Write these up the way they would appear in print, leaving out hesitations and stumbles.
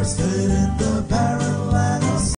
stood in the barren land of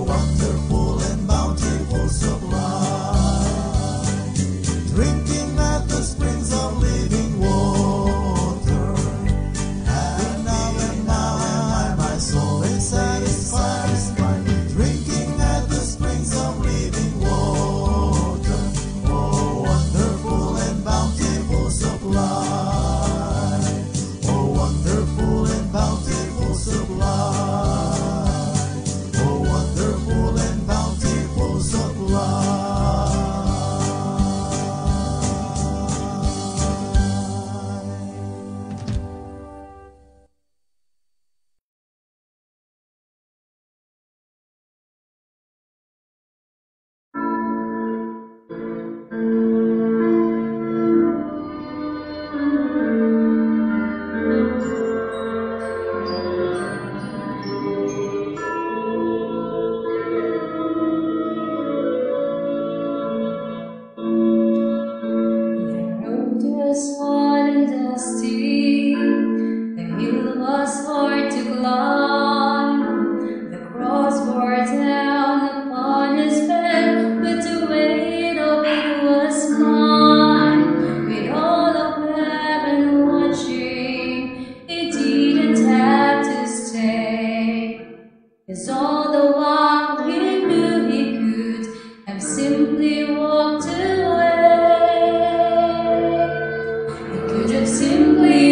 wonderful and bountiful supply, drinking at the springs of living water. And now my soul is satisfied, drinking at the springs of living water. Oh, wonderful and bountiful supply. Oh, wonderful and bountiful supply. Cause all the while he knew he could have simply walked away. He could have simply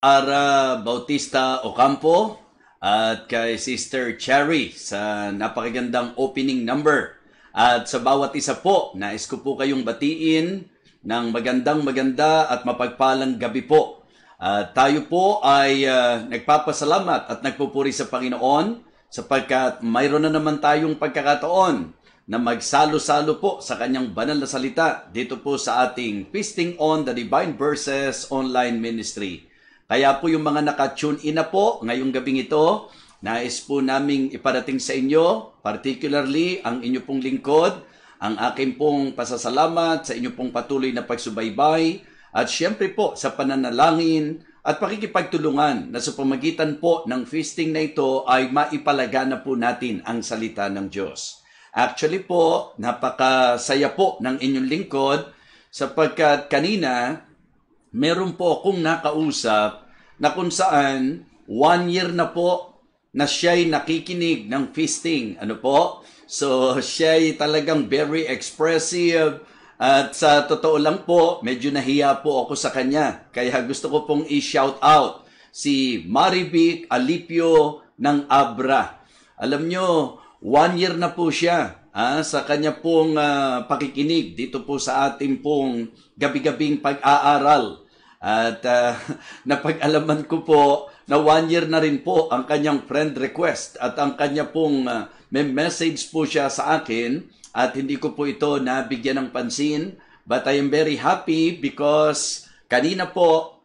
Ara Bautista Ocampo at kay Sister Cherry sa napakagandang opening number. At sa bawat isa po, nais ko po kayong batiin ng maganda at mapagpalang gabi po. Tayo po ay nagpapasalamat at nagpupuri sa Panginoon sapagkat mayroon na naman tayong pagkakataon na magsalo-salo po sa kanyang banal na salita dito po sa ating Feasting on the Divine Verses online ministry. Kaya po yung mga naka-tune in na po ngayong gabing ito, nais po naming iparating sa inyo, particularly ang inyo pong lingkod, ang aking pong pasasalamat sa inyo pong patuloy na pagsubaybay, at syempre po sa pananalangin at pakikipagtulungan na sa pamagitan po ng feasting na ito ay maipalagana po natin ang salita ng Diyos. Actually po, napakasaya po ng inyong lingkod sapagkat kanina meron po akong nakausap na kung saan 1 year na po na siya'y nakikinig ng feasting. Ano po? So siya'y talagang very expressive at sa totoo lang po, medyo nahiya po ako sa kanya. Kaya gusto ko pong i-shout out si Marivic Alipio ng Abra. Alam nyo, 1 year na po siya sa kanya pong pakikinig dito po sa ating pong gabi-gabing pag-aaral. At napag-alaman ko po na 1 year na rin po ang kanyang friend request at ang kanya pong may message po siya sa akin at hindi ko po ito nabigyan ng pansin. But I am very happy because kanina po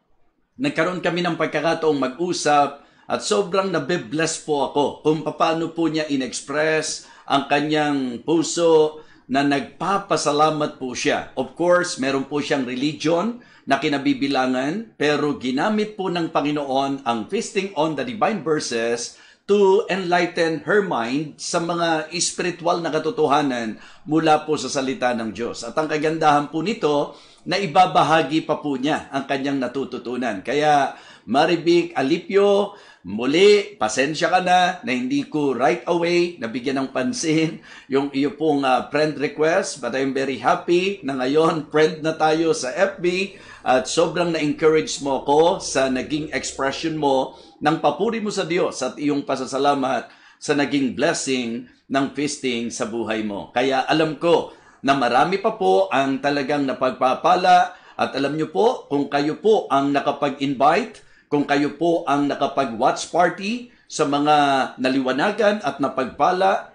nagkaroon kami ng pagkakataong mag-usap at sobrang nabe-bless po ako kung paano po niya in-express ang kanyang puso na nagpapasalamat po siya. Of course, meron po siyang religion na kinabibilangan, pero ginamit po ng Panginoon ang Feasting on the Divine Verses to enlighten her mind sa mga spiritual na katotohanan mula po sa salita ng Diyos. At ang kagandahan po nito, na ibabahagi pa po niya ang kanyang natututunan. Kaya Marivic Alipio, muli, pasensya ka na hindi ko right away nabigyan ng pansin yung iyo pong friend request. But I'm very happy na ngayon friend na tayo sa FB at sobrang na-encourage mo ko sa naging expression mo ng papuri mo sa Diyos at iyong pasasalamat sa naging blessing ng feasting sa buhay mo. Kaya alam ko na marami pa po ang talagang napagpapala at alam nyo po kung kayo po ang nakapag-invite, kung kayo po ang nakapag-watch party sa mga naliwanagan at napagpala,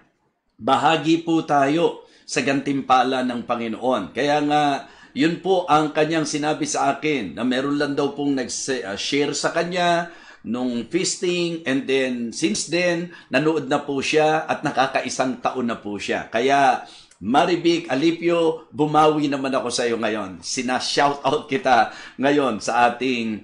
bahagi po tayo sa gantimpala ng Panginoon. Kaya nga, yun po ang kanyang sinabi sa akin na meron lang daw pong nag-share sa kanya nung feasting and then since then, nanood na po siya at nakakaisang taon na po siya. Kaya Marivic Alipio, bumawi naman ako sa iyo ngayon. Sina-shout out kita ngayon sa ating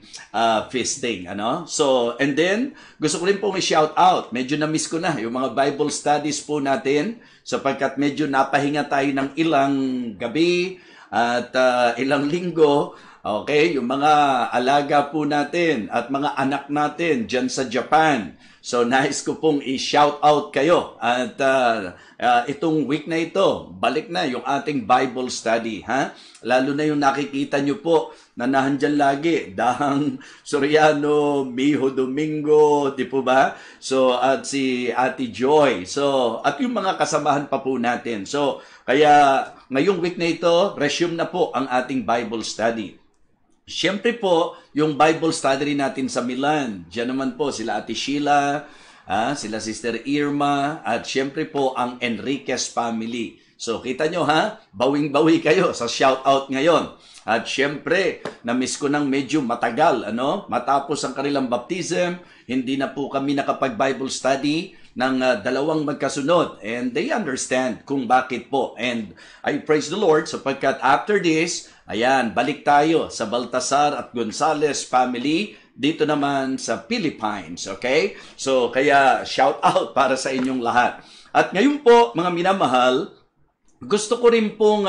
feasting. Ano? So, and then, gusto ko rin pong i-shout out. Medyo na-miss ko na yung mga Bible studies po natin sapagkat medyo napahinga tayo ng ilang gabi at ilang linggo. Okay, yung mga alaga po natin at mga anak natin dyan sa Japan. So, nais ko pong i-shout out kayo. At itong week na ito, balik na yung ating Bible study. Ha? Lalo na yung nakikita nyo po na nahandyan lagi. Dahang Soriano, Miho Domingo, di po ba? So, at si Ate Joy. So, at yung mga kasamahan pa po natin. So, kaya ngayong week na ito, resume na po ang ating Bible study. Siyempre po, yung Bible study natin sa Milan, diyan naman po sila Ate Sheila, sila Sister Irma, at siyempre po ang Enriquez family. So kita nyo bawing-bawi kayo sa shoutout ngayon. At siyempre, na-miss ko ng medyo matagal, matapos ang kanilang baptism, hindi na po kami nakapag-Bible study ng dalawang magkasunod. And they understand kung bakit po. And I praise the Lord sapagkat after this, ayan, balik tayo sa Baltasar at Gonzales family dito naman sa Philippines, okay? So, kaya shout out para sa inyong lahat. At ngayon po, mga minamahal, gusto ko rin pong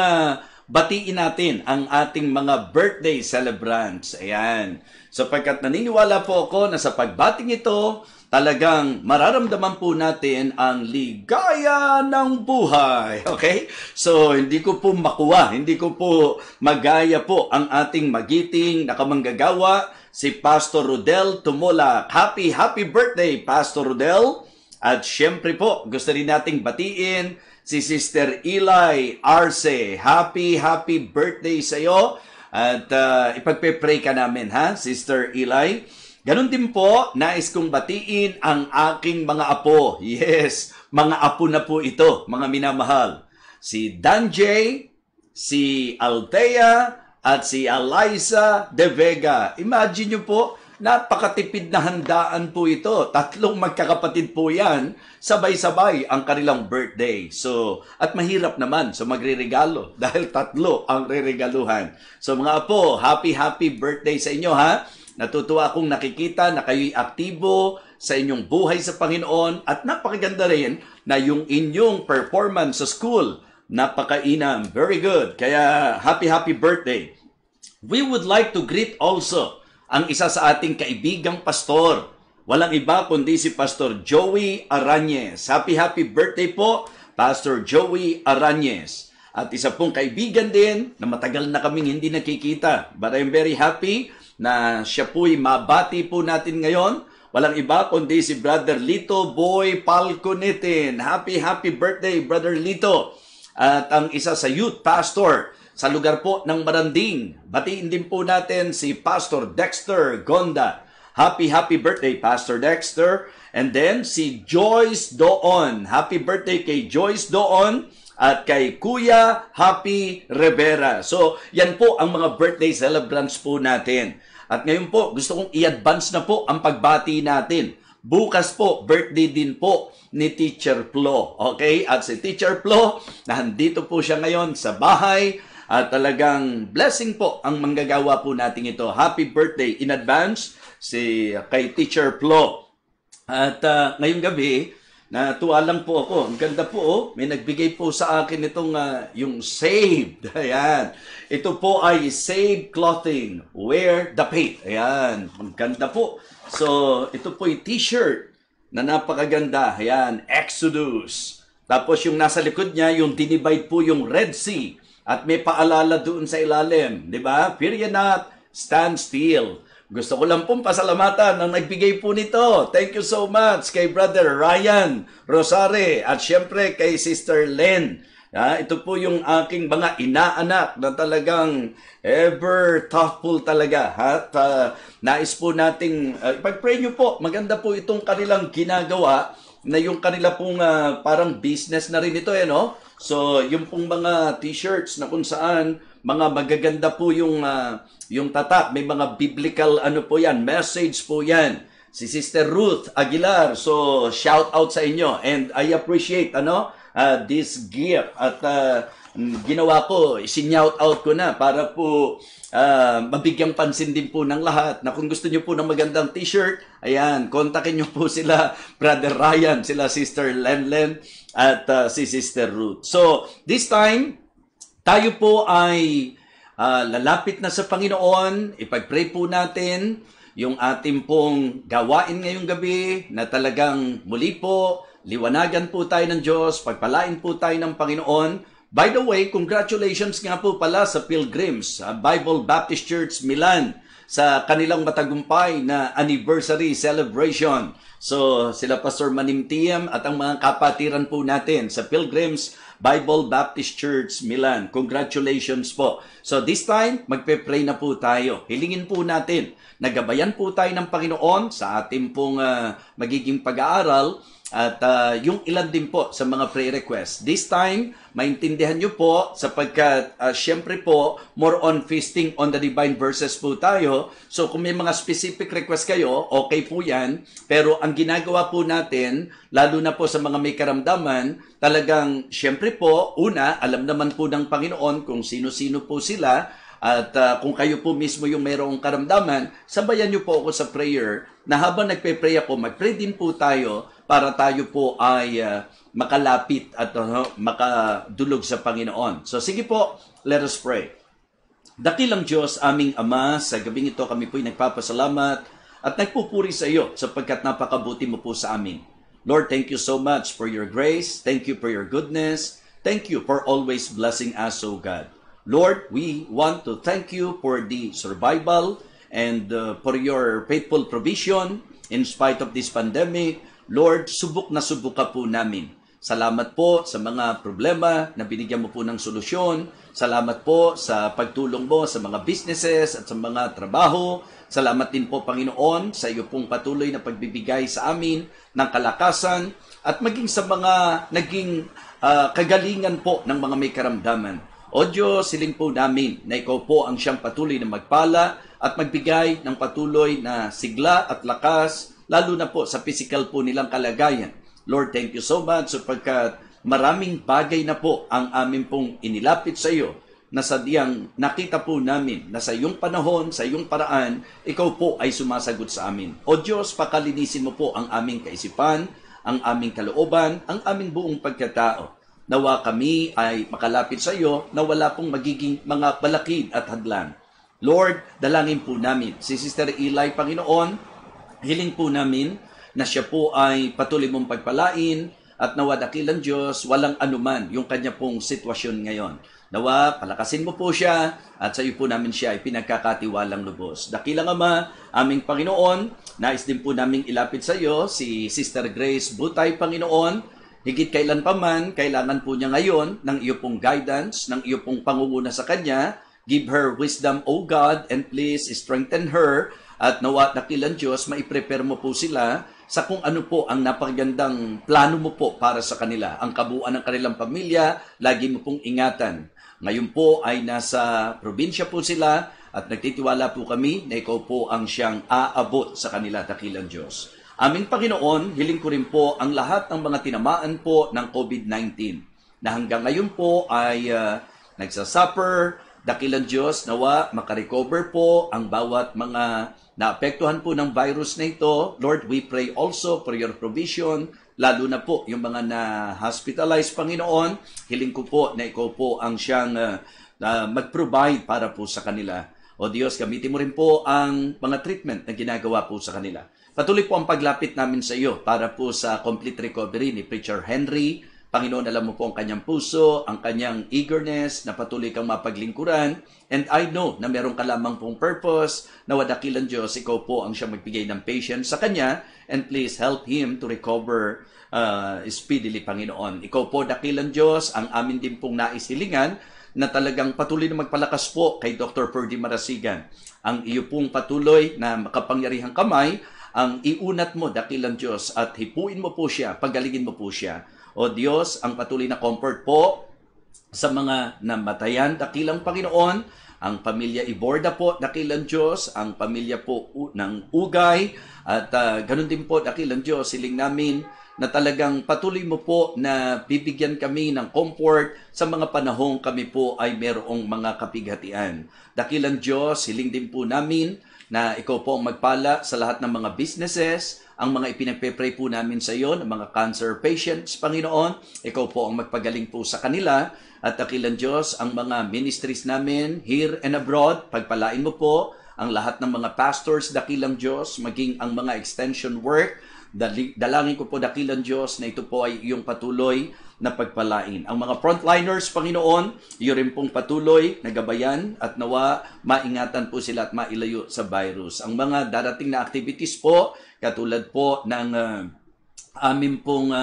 batiin natin ang ating mga birthday celebrants. Ayan. Sapagkat naniniwala po ako na sa pagbating ito, talagang mararamdaman po natin ang ligaya ng buhay. Okay? So, hindi ko po makuha, hindi ko po magaya po ang ating magiting nakamanggagawa, si Pastor Rodel Tumolak. Happy birthday, Pastor Rodel! At syempre po, gusto rin nating batiin si Sister Eli Arce. Happy birthday sa iyo. At ipagpe-pray ka namin, ha, Sister Eli. Ganon din po, nais kong batiin ang aking mga apo. Yes, mga apo na po ito, mga minamahal. Si Danjay, si Althea, at si Eliza De Vega. Imagine nyo po, napakatipid na handaan po ito. 3 magkakapatid po yan, sabay-sabay ang kanilang birthday. So, at mahirap naman so magre-regalo dahil 3 ang re-regaluhan. So mga apo, happy birthday sa inyo, ha. Natutuwa akong nakikita na kayo'y aktibo sa inyong buhay sa Panginoon at napakaganda rin na yung inyong performance sa school, napakainam. Very good. Kaya happy birthday. We would like to greet also ang isa sa ating kaibigang pastor. Walang iba kundi si Pastor Joey Arañez. Happy birthday po, Pastor Joey Arañez. At isa pong kaibigan din na matagal na kaming hindi nakikita. But I'm very happy na siya po'y mabati po natin ngayon. Walang iba kundi si Brother Lito Boy Palconitin. Happy birthday, Brother Lito. At ang isa sa youth pastor sa lugar po ng Maranding. Batiin din po natin si Pastor Dexter Gonda. Happy birthday, Pastor Dexter. And then si Joyce Doon. Happy birthday kay Joyce Doon at kay Kuya Happy Rivera. So, yan po ang mga birthday celebrants po natin. At ngayon po, gusto kong i-advance na po ang pagbati natin. Bukas po, birthday din po ni Teacher Flo. Okay? At si Teacher Flo, nandito po siya ngayon sa bahay. At talagang blessing po ang manggagawa po natin ito. Happy birthday in advance kay Teacher Flo. At ngayong gabi, natuwa lang po ako. Ang ganda po, oh. May nagbigay po sa akin itong yung Saved. Ayan. Ito po ay Saved Clothing. Wear the faith. Ayan. Ang ganda po. So, ito po yung t-shirt na napakaganda. Ayan. Exodus. Tapos yung nasa likod niya, yung dinivide po yung Red Sea. At may paalala doon sa ilalim. Diba? Fear ye not, stand still. Gusto ko lang pong pasalamatan ang nagbigay po nito. Thank you so much kay Brother Ryan Rosare at syempre kay Sister Len. Ito po yung aking mga inaanak na talagang ever thoughtful talaga. At nais po nating, ipag-pray nyo po, maganda po itong kanilang ginagawa na yung kanila pong parang business na rin ito, no? So, yung pong mga t-shirts na kung saan mga magaganda po yung tatak. May mga biblical po yan, message po yan. Si Sister Ruth Aguilar. So, shout out sa inyo. And I appreciate this gift. At ginawa ko, isin-shout out ko na para po mabigyang pansin din po ng lahat na kung gusto nyo po ng magandang t-shirt, ayan, kontakin nyo po sila, Brother Ryan, sila Sister Lenlen, at si Sister Ruth. So, this time, tayo po ay lalapit na sa Panginoon. Ipag-pray po natin yung ating pong gawain ngayong gabi na talagang muli po, liwanagan po tayo ng Diyos, pagpalain po tayo ng Panginoon. By the way, congratulations nga po pala sa Pilgrims, Bible Baptist Church Milan, sa kanilang matagumpay na anniversary celebration. So, sila Pastor Manimtiam at ang mga kapatiran po natin sa Pilgrims Bible Baptist Church Milan. Congratulations po. So, this time, magpe-pray na po tayo. Hilingin po natin, nagabayan po tayo ng Panginoon sa ating pong magiging pag-aaral. At yung ilan din po sa mga prayer requests. This time, maintindihan nyo po sapagkat syempre po, more on feasting on the divine verses po tayo. So kung may mga specific request kayo, okay po yan. Pero ang ginagawa po natin, lalo na po sa mga may karamdaman, talagang syempre po, una, alam naman po ng Panginoon kung sino-sino po sila. At kung kayo po mismo yung mayroong karamdaman, sabayan nyo po ako sa prayer na habang nagpe-pray ako, mag-pray din po tayo para tayo po ay makalapit at makadulog sa Panginoon. So sige po, let us pray. Dakilang Diyos, aming Ama, sa gabing ito kami po'y nagpapasalamat at nagpupuri sa iyo sapagkat napakabuti mo po sa amin. Lord, thank you so much for your grace. Thank you for your goodness. Thank you for always blessing us, O God. Lord, we want to thank you for the survival and for your faithful provision in spite of this pandemic. Lord, subok na subok ka po namin. Salamat po sa mga problema na binigyan mo po ng solusyon. Salamat po sa pagtulong mo sa mga businesses at sa mga trabaho. Salamat din po, Panginoon, sa iyo pong patuloy na pagbibigay sa amin ng kalakasan at maging sa mga naging kagalingan po ng mga may karamdaman. O Diyos, siling po namin na ikaw po ang siyang patuloy na magpala at magbigay ng patuloy na sigla at lakas, lalo na po sa physical po nilang kalagayan. Lord, thank you so much sapagkat maraming bagay na po ang amin pong inilapit sa iyo na sadyang nakita po namin na sa iyong panahon, sa iyong paraan, ikaw po ay sumasagot sa amin. O Diyos, pakalinisin mo po ang aming kaisipan, ang aming kalooban, ang aming buong pagkatao. Nawa kami ay makalapit sa iyo na wala pong magiging mga balakid at hadlang. Lord, dalangin po namin si Sister Eli, Panginoon, hiling po namin na siya po ay patuloy mong pagpalain at nawa dakilang Diyos, walang anuman yung kanya pong sitwasyon ngayon. Nawa, palakasin mo po siya at sa iyo po namin siya ay pinagkakatiwalang lubos. Dakilang Ama, aming Panginoon, nais din po naming ilapit sa iyo si Sister Grace Butay, Panginoon. Higit kailan pa man, kailangan po niya ngayon ng iyo pong guidance, ng iyo pong pangunguna sa kanya. Give her wisdom, O God, and please strengthen her. At nawa dakilang Diyos, maiprepare mo po sila sa kung ano po ang napakagandang plano mo po para sa kanila. Ang kabuuan ng kanilang pamilya, lagi mo pong ingatan. Ngayon po ay nasa probinsya po sila at nagtitiwala po kami na ikaw po ang siyang aabot sa kanila, dakilang Diyos. Aming Panginoon, hiling ko rin po ang lahat ng mga tinamaan po ng COVID-19 na hanggang ngayon po ay nagsasuffer. Dakilang Diyos, nawa makarecover po ang bawat mga naapektuhan po ng virus na ito. Lord, we pray also for your provision, lalo na po yung mga na-hospitalized, Panginoon. Hiling ko po na ikaw po ang siyang mag-provide para po sa kanila. O Diyos, gamitin mo rin po ang mga treatment na ginagawa po sa kanila. Patuloy po ang paglapit namin sa iyo para po sa complete recovery ni Preacher Henry. Panginoon, alam mo po ang kanyang puso, ang kanyang eagerness na patuloy kang mapaglingkuran. And I know na meron ka lamang pong purpose na wadakilang Diyos, ikaw po ang siyang magbigay ng patience sa kanya. And please help him to recover speedily, Panginoon. Ikaw po, dakilang Diyos, ang amin din pong naisilingan na talagang patuloy na magpalakas po kay Dr. Ferdy Marasigan. Ang iyo pong patuloy na makapangyarihang kamay, ang iunat mo, dakilang Diyos, at hipuin mo po siya, pagalingin mo po siya. O Diyos, ang patuloy na comfort po sa mga namatayan, dakilang Panginoon, ang pamilya Iborda po, dakilang Diyos, ang pamilya po ng Ugay, at ganun din po, dakilang Diyos, siling namin na talagang patuloy mo po na bibigyan kami ng comfort sa mga panahong kami po ay merong mga kapighatian. Dakilang Diyos, hiling din po namin na ikaw po ang magpala sa lahat ng mga businesses, ang mga ipinagpe-pray po namin sa iyo, ng mga cancer patients, Panginoon, ikaw po ang magpagaling po sa kanila, at dakilang Diyos, ang mga ministries namin here and abroad, pagpalain mo po ang lahat ng mga pastors, dakilang Diyos, maging ang mga extension work, dalangin ko po, dakilang Diyos, na ito po ay iyong patuloy na pagpalain. Ang mga frontliners, Panginoon, iyo rin pong patuloy na gabayan at nawa maingatan po sila at mailayo sa virus. Ang mga darating na activities po, katulad po ng amin pong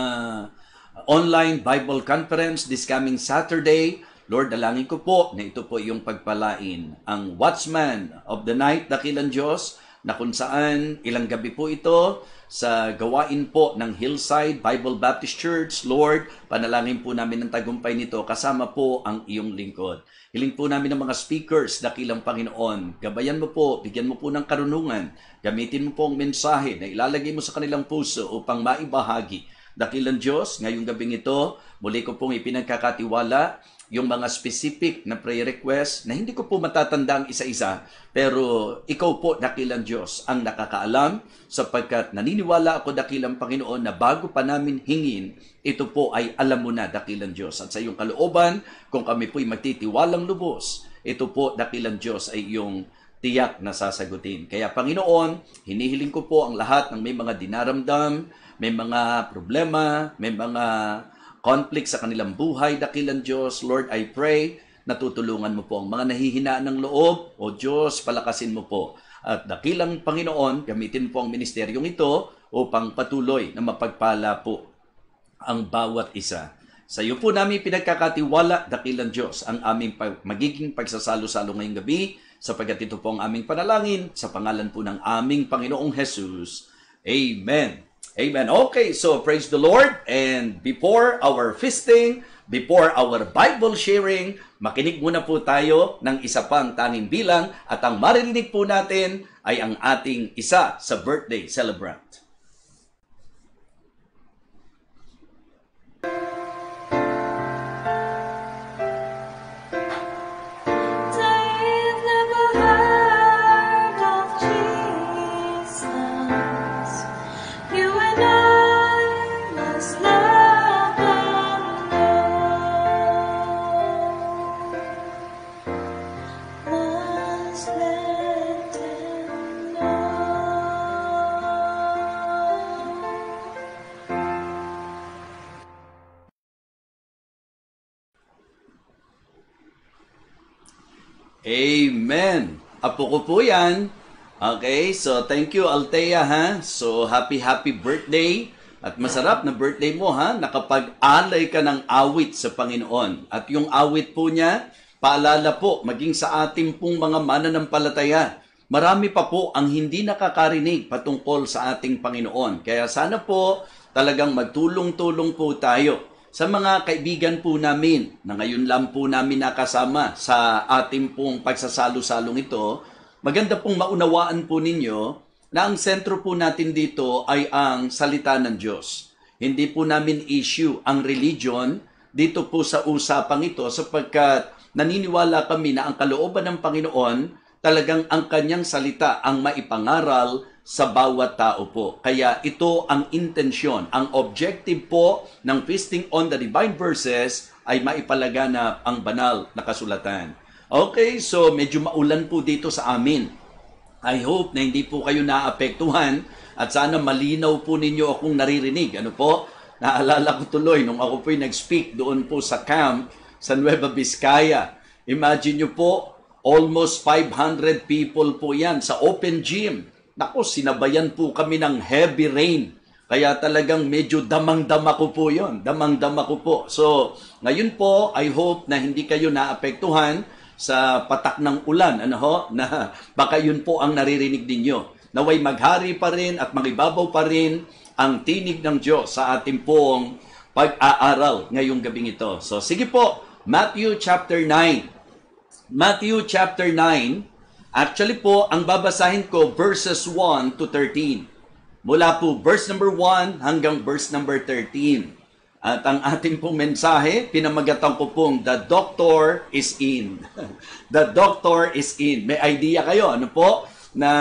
online Bible Conference this coming Saturday, Lord, dalangin ko po na ito po yung pagpalain. Ang Watchman of the Night, dakilang Diyos, na kung saan ilang gabi po ito sa gawain po ng Hillside Bible Baptist Church. Lord, panalangin po namin ng tagumpay nito kasama po ang iyong lingkod. Hiling po namin ng mga speakers, dakilang Panginoon. Gabayan mo po, bigyan mo po ng karunungan. Gamitin mo po ang mensahe na ilalagay mo sa kanilang puso upang maibahagi. Dakilang Diyos, ngayong gabing ito, muli ko pong ipinagkakatiwala yung mga specific na prayer request na hindi ko po matatanda ang isa-isa, pero ikaw po, dakilang Diyos, ang nakakaalam sapagkat naniniwala ako, dakilang Panginoon, na bago pa namin hingin, ito po ay alam mo na, dakilang Diyos. At sa iyong kalooban, kung kami po'y magtitiwalang lubos, ito po, dakilang Diyos, ay iyong tiyak na sasagutin. Kaya Panginoon, hinihiling ko po ang lahat ng may mga dinaramdam, may mga problema, may mga conflict sa kanilang buhay, dakilang Diyos. Lord, I pray na tutulungan mo po ang mga nahihinaan ng loob. O Diyos, palakasin mo po. At dakilang Panginoon, gamitin po ang ministeryong ito upang patuloy na mapagpala po ang bawat isa. Sa iyo po namin pinagkakatiwala, dakilang Diyos, ang aming magiging pagsasalo-salo ngayong gabi, sapagkat ito po ang aming panalangin sa pangalan po ng aming Panginoong Jesus. Amen. Amen. Okay, so praise the Lord. And before our feasting, before our Bible sharing, makinig muna po tayo ng isa pang tanging bilang at ang maririnig po natin ay ang ating isa sa birthday celebrant. Amen. Apo ko po yan. Okay, so thank you Althea ha. So happy birthday. At masarap na birthday mo ha. Nakapag-alay ka ng awit sa Panginoon. At yung awit po niya, paalala po, maging sa ating pong mga mananampalataya. Marami pa po ang hindi nakakarinig patungkol sa ating Panginoon. Kaya sana po talagang magtulong-tulong po tayo sa mga kaibigan po namin na ngayon lang po namin nakasama sa ating pong pagsasalo-salong ito, maganda pong maunawaan po ninyo na ang sentro po natin dito ay ang salita ng Diyos. Hindi po namin issue ang religion dito po sa usapang ito sapagkat naniniwala kami na ang kalooban ng Panginoon talagang ang kanyang salita ang maipangaral sa bawat tao po. Kaya ito ang intensyon, ang objective po ng Feasting on the Divine Verses ay maipalaganap ang banal na kasulatan. Okay, so medyo maulan po dito sa amin. I hope na hindi po kayo naapektuhan at sana malinaw po ninyo akong naririnig. Ano po? Naalala ko tuloy nung ako po'y nag-speak doon po sa camp sa Nueva Vizcaya. Imagine nyo po, almost 500 people po yan sa open gym. Naku, sinabayan po kami ng heavy rain. Kaya talagang medyo damang-dama ko po yun. Damang-dama ko po. So, ngayon po, I hope na hindi kayo naapektuhan sa patak ng ulan. Ano ho? Na baka yun po ang naririnig ninyo. Naway maghari pa rin at magibabaw pa rin ang tinig ng Diyos sa ating pong pag-aaral ngayong gabing ito. So, sige po, Matthew chapter 9. Matthew chapter 9. Actually po, ang babasahin ko, verses 1 to 13. Mula po, verse number 1 hanggang verse number 13. At ang ating pong mensahe, pinamagatan ko pong, The Doctor is in. The Doctor is in. May idea kayo, ano po? Na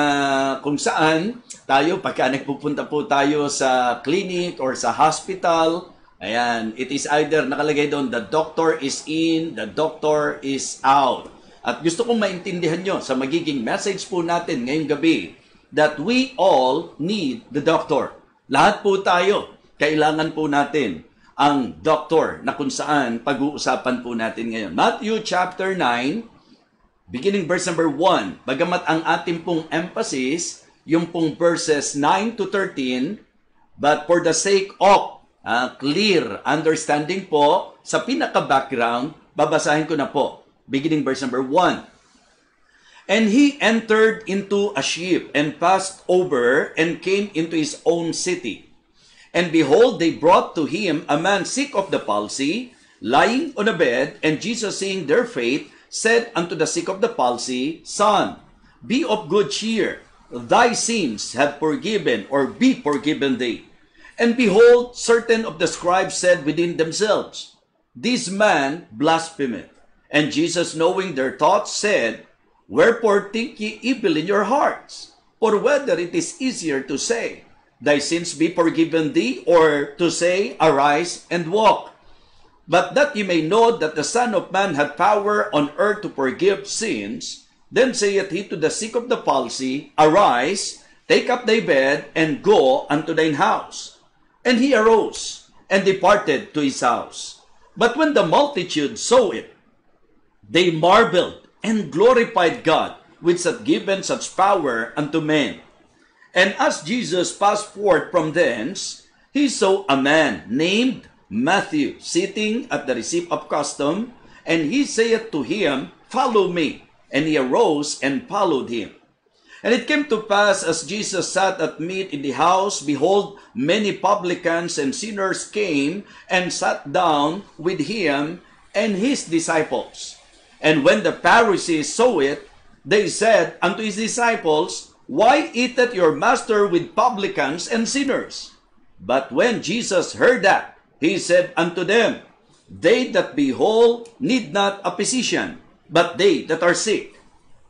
kung saan tayo, pagka nagpupunta po tayo sa clinic or sa hospital, ayan, it is either nakalagay doon, The Doctor is in, The Doctor is out. At gusto kong maintindihan nyo sa magiging message po natin ngayong gabi that we all need the doctor. Lahat po tayo, kailangan po natin ang doctor na kung saan pag-uusapan po natin ngayon. Matthew chapter 9, beginning verse number 1. Bagamat ang ating pong emphasis, yung pong verses 9 to 13, but for the sake of clear understanding po, sa pinaka-background, babasahin ko na po. Beginning verse number 1. And he entered into a ship and passed over and came into his own city. And behold, they brought to him a man sick of the palsy, lying on a bed, and Jesus, seeing their faith, said unto the sick of the palsy, Son, be of good cheer, thy sins have forgiven, or be forgiven thee. And behold, certain of the scribes said within themselves, This man blasphemeth. And Jesus, knowing their thoughts, said, Wherefore think ye evil in your hearts? Or whether it is easier to say, Thy sins be forgiven thee, or to say, Arise and walk. But that ye may know that the Son of Man hath power on earth to forgive sins, Then saith he to the sick of the palsy, Arise, take up thy bed, and go unto thine house. And he arose, and departed to his house. But when the multitude saw it, they marveled, and glorified God, which hath given such power unto men. And as Jesus passed forth from thence, he saw a man named Matthew sitting at the receipt of custom, and he saith to him, Follow me. And he arose and followed him. And it came to pass, as Jesus sat at meat in the house, behold, many publicans and sinners came and sat down with him and his disciples. And when the Pharisees saw it, they said unto his disciples, Why eateth your master with publicans and sinners? But when Jesus heard that, he said unto them, They that be whole need not a physician, but they that are sick.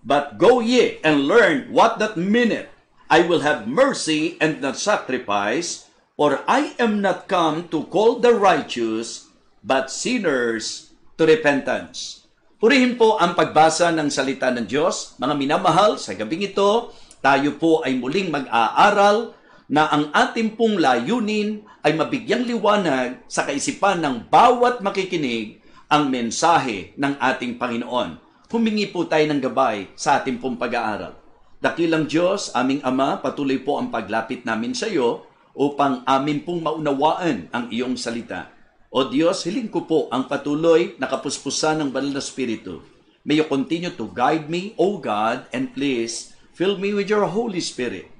But go ye and learn what that meaneth, I will have mercy and not sacrifice, for I am not come to call the righteous, but sinners to repentance. Purihin po ang pagbasa ng salita ng Diyos. Mga minamahal, sa gabing ito, tayo po ay muling mag-aaral na ang ating pong layunin ay mabigyang liwanag sa kaisipan ng bawat makikinig ang mensahe ng ating Panginoon. Humingi po tayo ng gabay sa ating pong pag-aaral. Dakilang Diyos, aming Ama, patuloy po ang paglapit namin sa iyo upang amin pong maunawaan ang iyong salita. O Diyos, hiling ko po ang patuloy na kapuspusan ng Banal na Espiritu. May you continue to guide me, O God, and please fill me with your Holy Spirit.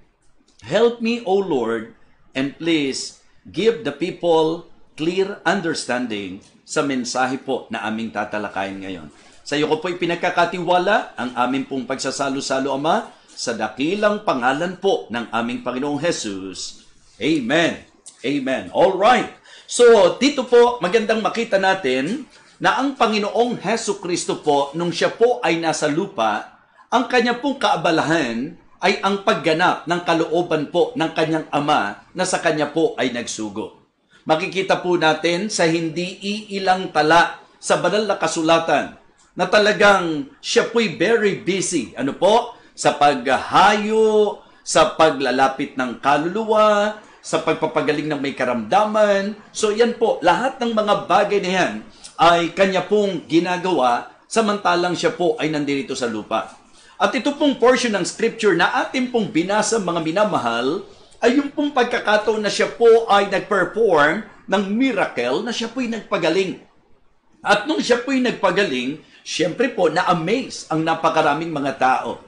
Help me, O Lord, and please give the people clear understanding sa mensahe po na aming tatalakayin ngayon. Sa iyo ko po ipinagkakatiwala ang aming pong pagsasalo-salo, Ama, sa dakilang pangalan po ng aming Panginoong Jesus. Amen. Amen. All right. So, dito po, magandang makita natin na ang Panginoong Jesucristo po, nung siya po ay nasa lupa, ang kanya pong kaabalahan ay ang pagganap ng kalooban po ng kanyang Ama na sa kanya po ay nagsugo. Makikita po natin sa hindi iilang tala sa banal na kasulatan na talagang siya po'y very busy. Ano po? Sa paghahayo, sa paglalapit ng kaluluwa, sa pagpapagaling ng may karamdaman. So yan po, lahat ng mga bagay na yan ay kanya pong ginagawa samantalang siya po ay nandito sa lupa. At ito pong portion ng scripture na ating pong binasa, mga minamahal, ay yung pong pagkakataon na siya po ay nag-perform ng miracle na siya po'y nagpagaling. At nung siya po'y nagpagaling, syempre po na-amaze ang napakaraming mga tao.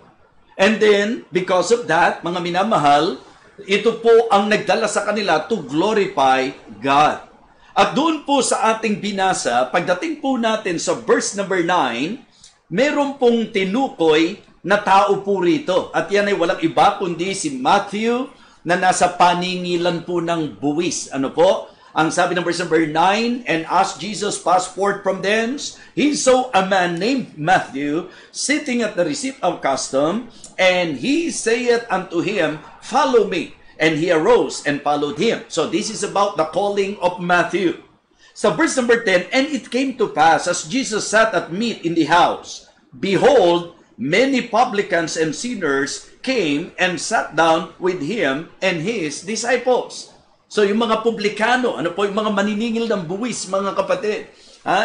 And then, because of that, mga minamahal, ito po ang nagdala sa kanila to glorify God. At doon po sa ating binasa, pagdating po natin sa verse number 9, meron pong tinukoy na tao po rito. At yan ay walang iba kundi si Matthew na nasa paningilan po ng buwis. Ano po? Ang sabi ng verse number 9, And as Jesus passed forth from thence, he saw a man named Matthew sitting at the receipt of custom, and he saith unto him, Follow me. And he arose and followed him. So this is about the calling of Matthew. So verse number 10, And it came to pass, as Jesus sat at meat in the house, behold, many publicans and sinners came and sat down with him and his disciples. So yung mga publikano, ano po, yung mga maniningil ng buwis, mga kapatid,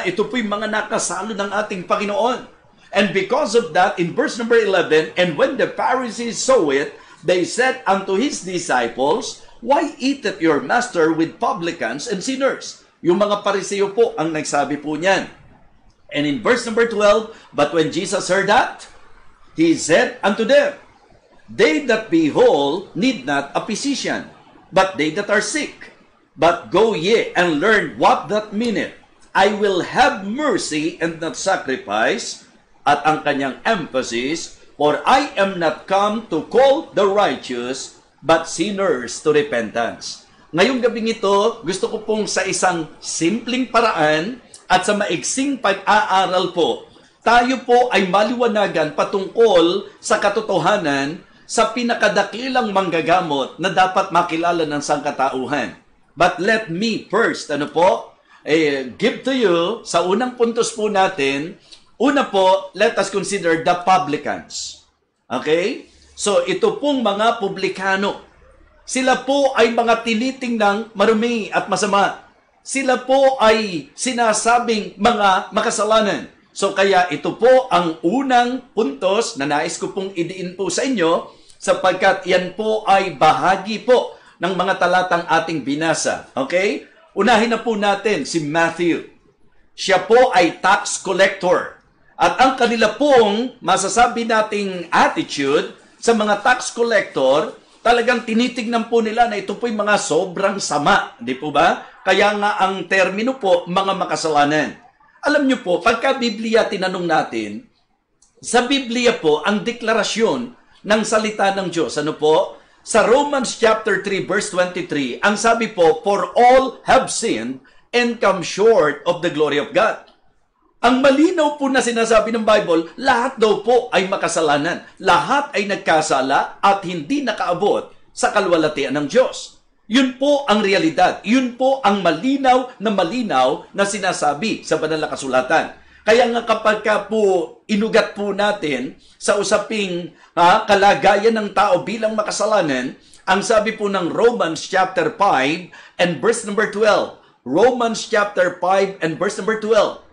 ito po yung mga nakasalo ng ating Panginoon. And because of that, in verse number 11, And when the Pharisees saw it, they said unto his disciples, Why eateth your master with publicans and sinners? Yung mga Pariseo po ang nagsabi po niyan. And in verse number 12, But when Jesus heard that, he said unto them, They that be whole need not a physician, but they that are sick. But go ye and learn what that meaneth. I will have mercy and not sacrifice. At ang kanyang emphasis, For I am not come to call the righteous, but sinners to repentance. Ngayong gabing ito, gusto ko pong sa isang simpleng paraan at sa maiksing pag-aaral po, tayo po ay maliwanagan patungkol sa katotohanan sa pinakadakilang manggagamot na dapat makilala ng sangkatauhan. But let me first, give to you, sa unang puntos po natin, Una po, let us consider the publicans. Okay? So, ito pong mga publikano. Sila po ay mga tinitingnang marumi at masama. Sila po ay sinasabing mga makasalanan. So, kaya ito po ang unang puntos na nais ko pong idiin po sa inyo sapagkat yan po ay bahagi po ng mga talatang ating binasa. Okay? Unahin na po natin si Matthew. Siya po ay tax collector. At ang kanila pong masasabi nating attitude sa mga tax collector, talagang tinitignan po nila na ito po'y mga sobrang sama. Di po ba? Kaya nga ang termino po, mga makasalanan. Alam niyo po, pagka Biblia tinanong natin, sa Biblia po, ang deklarasyon ng salita ng Diyos, ano po? Sa Romans chapter 3 verse 23, ang sabi po, for all have sinned and come short of the glory of God. Ang malinaw po na sinasabi ng Bible, lahat daw po ay makasalanan. Lahat ay nagkasala at hindi nakaabot sa kalwalatian ng Diyos. Yun po ang realidad. Yun po ang malinaw na sinasabi sa banal na kasulatan. Kaya nga kapag po inugat po natin sa usaping kalagayan ng tao bilang makasalanan, ang sabi po ng Romans chapter 5 and verse number 12. Romans chapter 5 and verse number 12.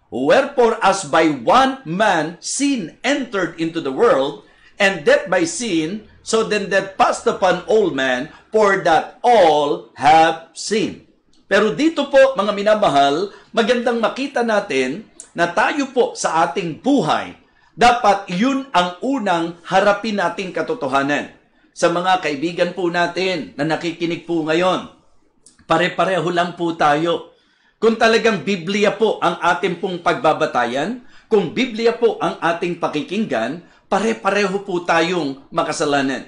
Wherefore, as by one man sin entered into the world, and death by sin, so then death passed upon all men, for that all have sinned. Pero dito po, mga minamahal, magandang makita natin na tayo po sa ating buhay, dapat yun ang unang harapin nating katotohanan. Sa mga kaibigan po natin na nakikinig po ngayon, pare-pareho lang po tayo. Kung talagang Biblia po ang ating pong pagbabatayan, kung Biblia po ang ating pakikinggan, pare-pareho po tayong makasalanan.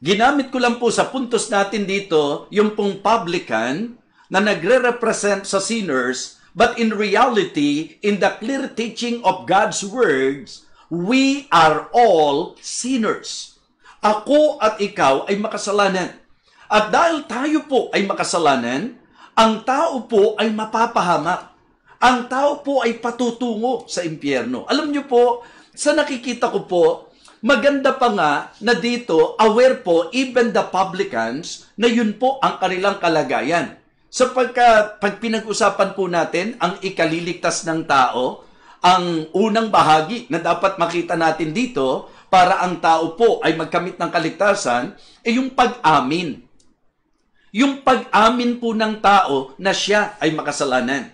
Ginamit ko lang po sa puntos natin dito yung pong publican na nagre-represent sa sinners, but in reality, in the clear teaching of God's words, we are all sinners. Ako at ikaw ay makasalanan. At dahil tayo po ay makasalanan, ang tao po ay mapapahamak. Ang tao po ay patutungo sa impyerno. Alam niyo po, sa nakikita ko po, maganda pa nga na dito, aware po, even the publicans, na yun po ang kanilang kalagayan. Sapagkat pag pinag-usapan po natin ang ikaliligtas ng tao, ang unang bahagi na dapat makita natin dito para ang tao po ay magkamit ng kaligtasan, ay yung pag-amin. Yung pag-amin po ng tao na siya ay makasalanan.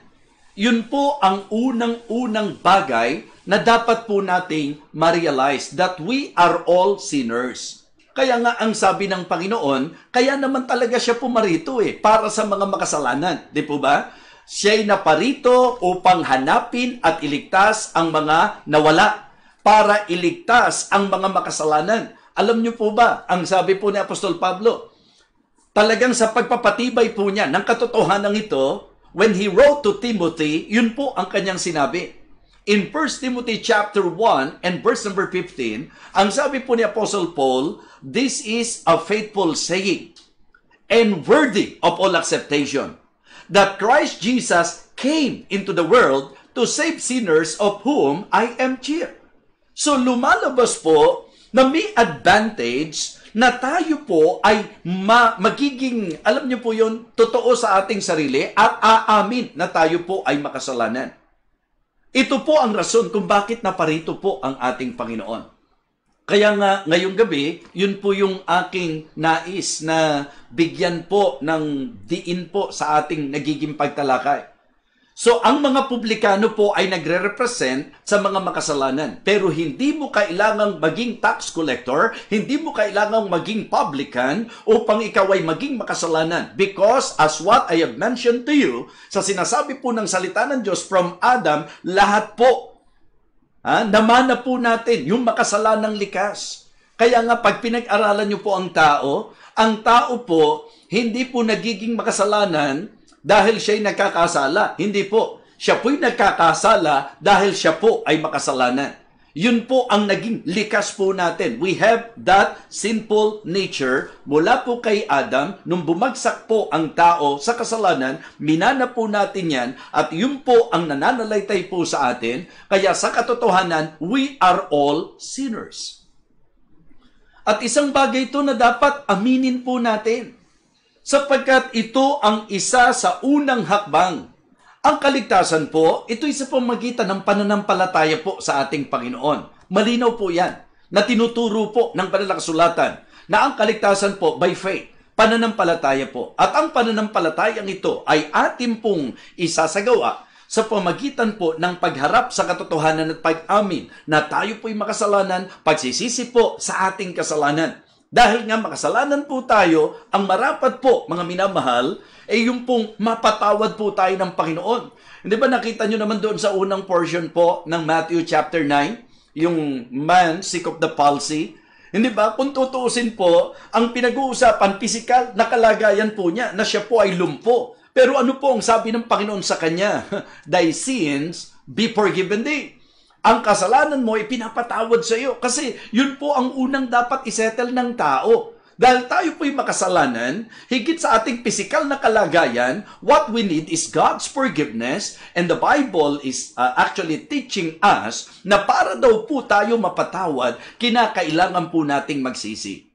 Yun po ang unang-unang bagay na dapat po nating ma-realize that we are all sinners. Kaya nga ang sabi ng Panginoon, kaya naman talaga siya pumarito para sa mga makasalanan. Di po ba? Siya'y naparito upang hanapin at iligtas ang mga nawala, para iligtas ang mga makasalanan. Alam niyo po ba, ang sabi po ni Apostol Pablo, talagang sa pagpapatibay po niya ng katotohanan ito, when he wrote to Timothy, yun po ang kanyang sinabi. In 1 Timothy chapter 1 and verse number 15, ang sabi po ni Apostle Paul, this is a faithful saying and worthy of all acceptation, that Christ Jesus came into the world to save sinners, of whom I am chief. So lumalabas po na may advantage na tayo po ay magiging, alam niyo po yun, totoo sa ating sarili at aamin na tayo po ay makasalanan. Ito po ang rason kung bakit naparito po ang ating Panginoon. Kaya nga, ngayong gabi, yun po yung aking nais na bigyan po ng diin po sa ating nagiging pagtalakay. So, ang mga publikano po ay nagre-represent sa mga makasalanan. Pero hindi mo kailangang maging tax collector, hindi mo kailangang maging publican upang ikaw ay maging makasalanan. Because, as what I have mentioned to you, sa sinasabi po ng salita ng Diyos from Adam, lahat po, namana po natin yung makasalanang likas. Kaya nga, pag pinag-aralan niyo po ang tao po, hindi po nagiging makasalanan dahil siya'y nagkakasala. Hindi po. Siya po'y nagkakasala dahil siya po ay makasalanan. Yun po ang naging likas po natin. We have that sinful nature mula po kay Adam. Nung bumagsak po ang tao sa kasalanan, minana po natin yan at yun po ang nananalaytay po sa atin. Kaya sa katotohanan, we are all sinners. At isang bagay ito na dapat aminin po natin. Sapagkat ito ang isa sa unang hakbang. Ang kaligtasan po, ito'y sa pamagitan ng pananampalataya po sa ating Panginoon. Malinaw po yan na tinuturo po ng banal na kasulatan na ang kaligtasan po by faith, pananampalataya po. At ang pananampalatayang ito ay ating pong isasagawa sa pamagitan po ng pagharap sa katotohanan at pag-amin na tayo po'y makasalanan, pagsisisi po sa ating kasalanan. Dahil nga makasalanan po tayo, ang marapat po, mga minamahal, yung pong mapatawad po tayo ng Panginoon. Hindi ba nakita nyo naman doon sa unang portion po ng Matthew chapter 9, yung man sick of the palsy? Hindi ba? Kung tutuusin po, ang pinag-uusapan, pisikal na kalagayan po niya, na siya po ay lumpo. Pero ano po ang sabi ng Panginoon sa kanya? Thy sins be forgiven thee. Ang kasalanan mo ay pinapatawad sa iyo. Kasi yun po ang unang dapat isettle ng tao. Dahil tayo po'y makasalanan, higit sa ating pisikal na kalagayan, what we need is God's forgiveness, and the Bible is actually teaching us na para daw po tayo mapatawad, kinakailangan po nating magsisi.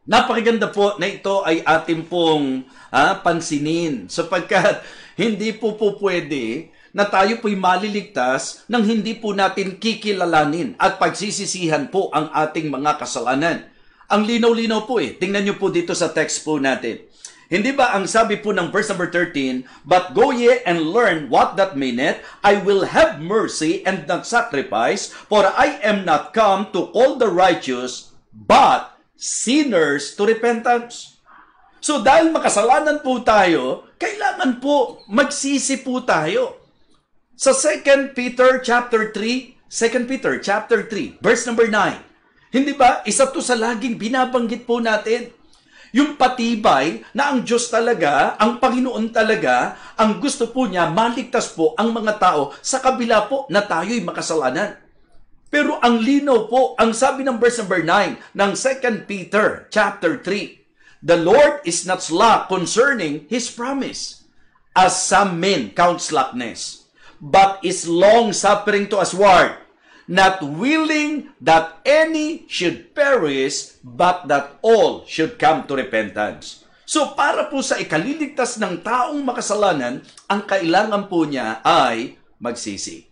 Napakaganda po na ito ay ating pong pansinin, sapagkat hindi po pwede na tayo po'y maliligtas nang hindi po natin kikilalanin at pagsisisihan po ang ating mga kasalanan. Ang linaw-linaw po Tingnan nyo po dito sa text po natin. Hindi ba ang sabi po ng verse number 13, But go ye and learn what that meaneth, I will have mercy and not sacrifice, for I am not come to call the righteous, but sinners to repentance. So dahil makasalanan po tayo, kailangan po magsisi po tayo. Sa 2 Peter chapter 3, verse number 9, hindi ba, isa to sa laging binabanggit po natin. Yung patibay na ang Diyos talaga, ang Panginoon talaga, ang gusto po niya, maligtas po ang mga tao sa kabila po na tayo'y makasalanan. Pero ang linaw po, ang sabi ng verse number 9 ng 2 Peter chapter 3, The Lord is not slack concerning His promise, as some men count slackness, but is long-suffering to usward, not willing that any should perish, but that all should come to repentance. So para po sa ikaliligtas ng taong makasalanan, ang kailangan po niya ay magsisi.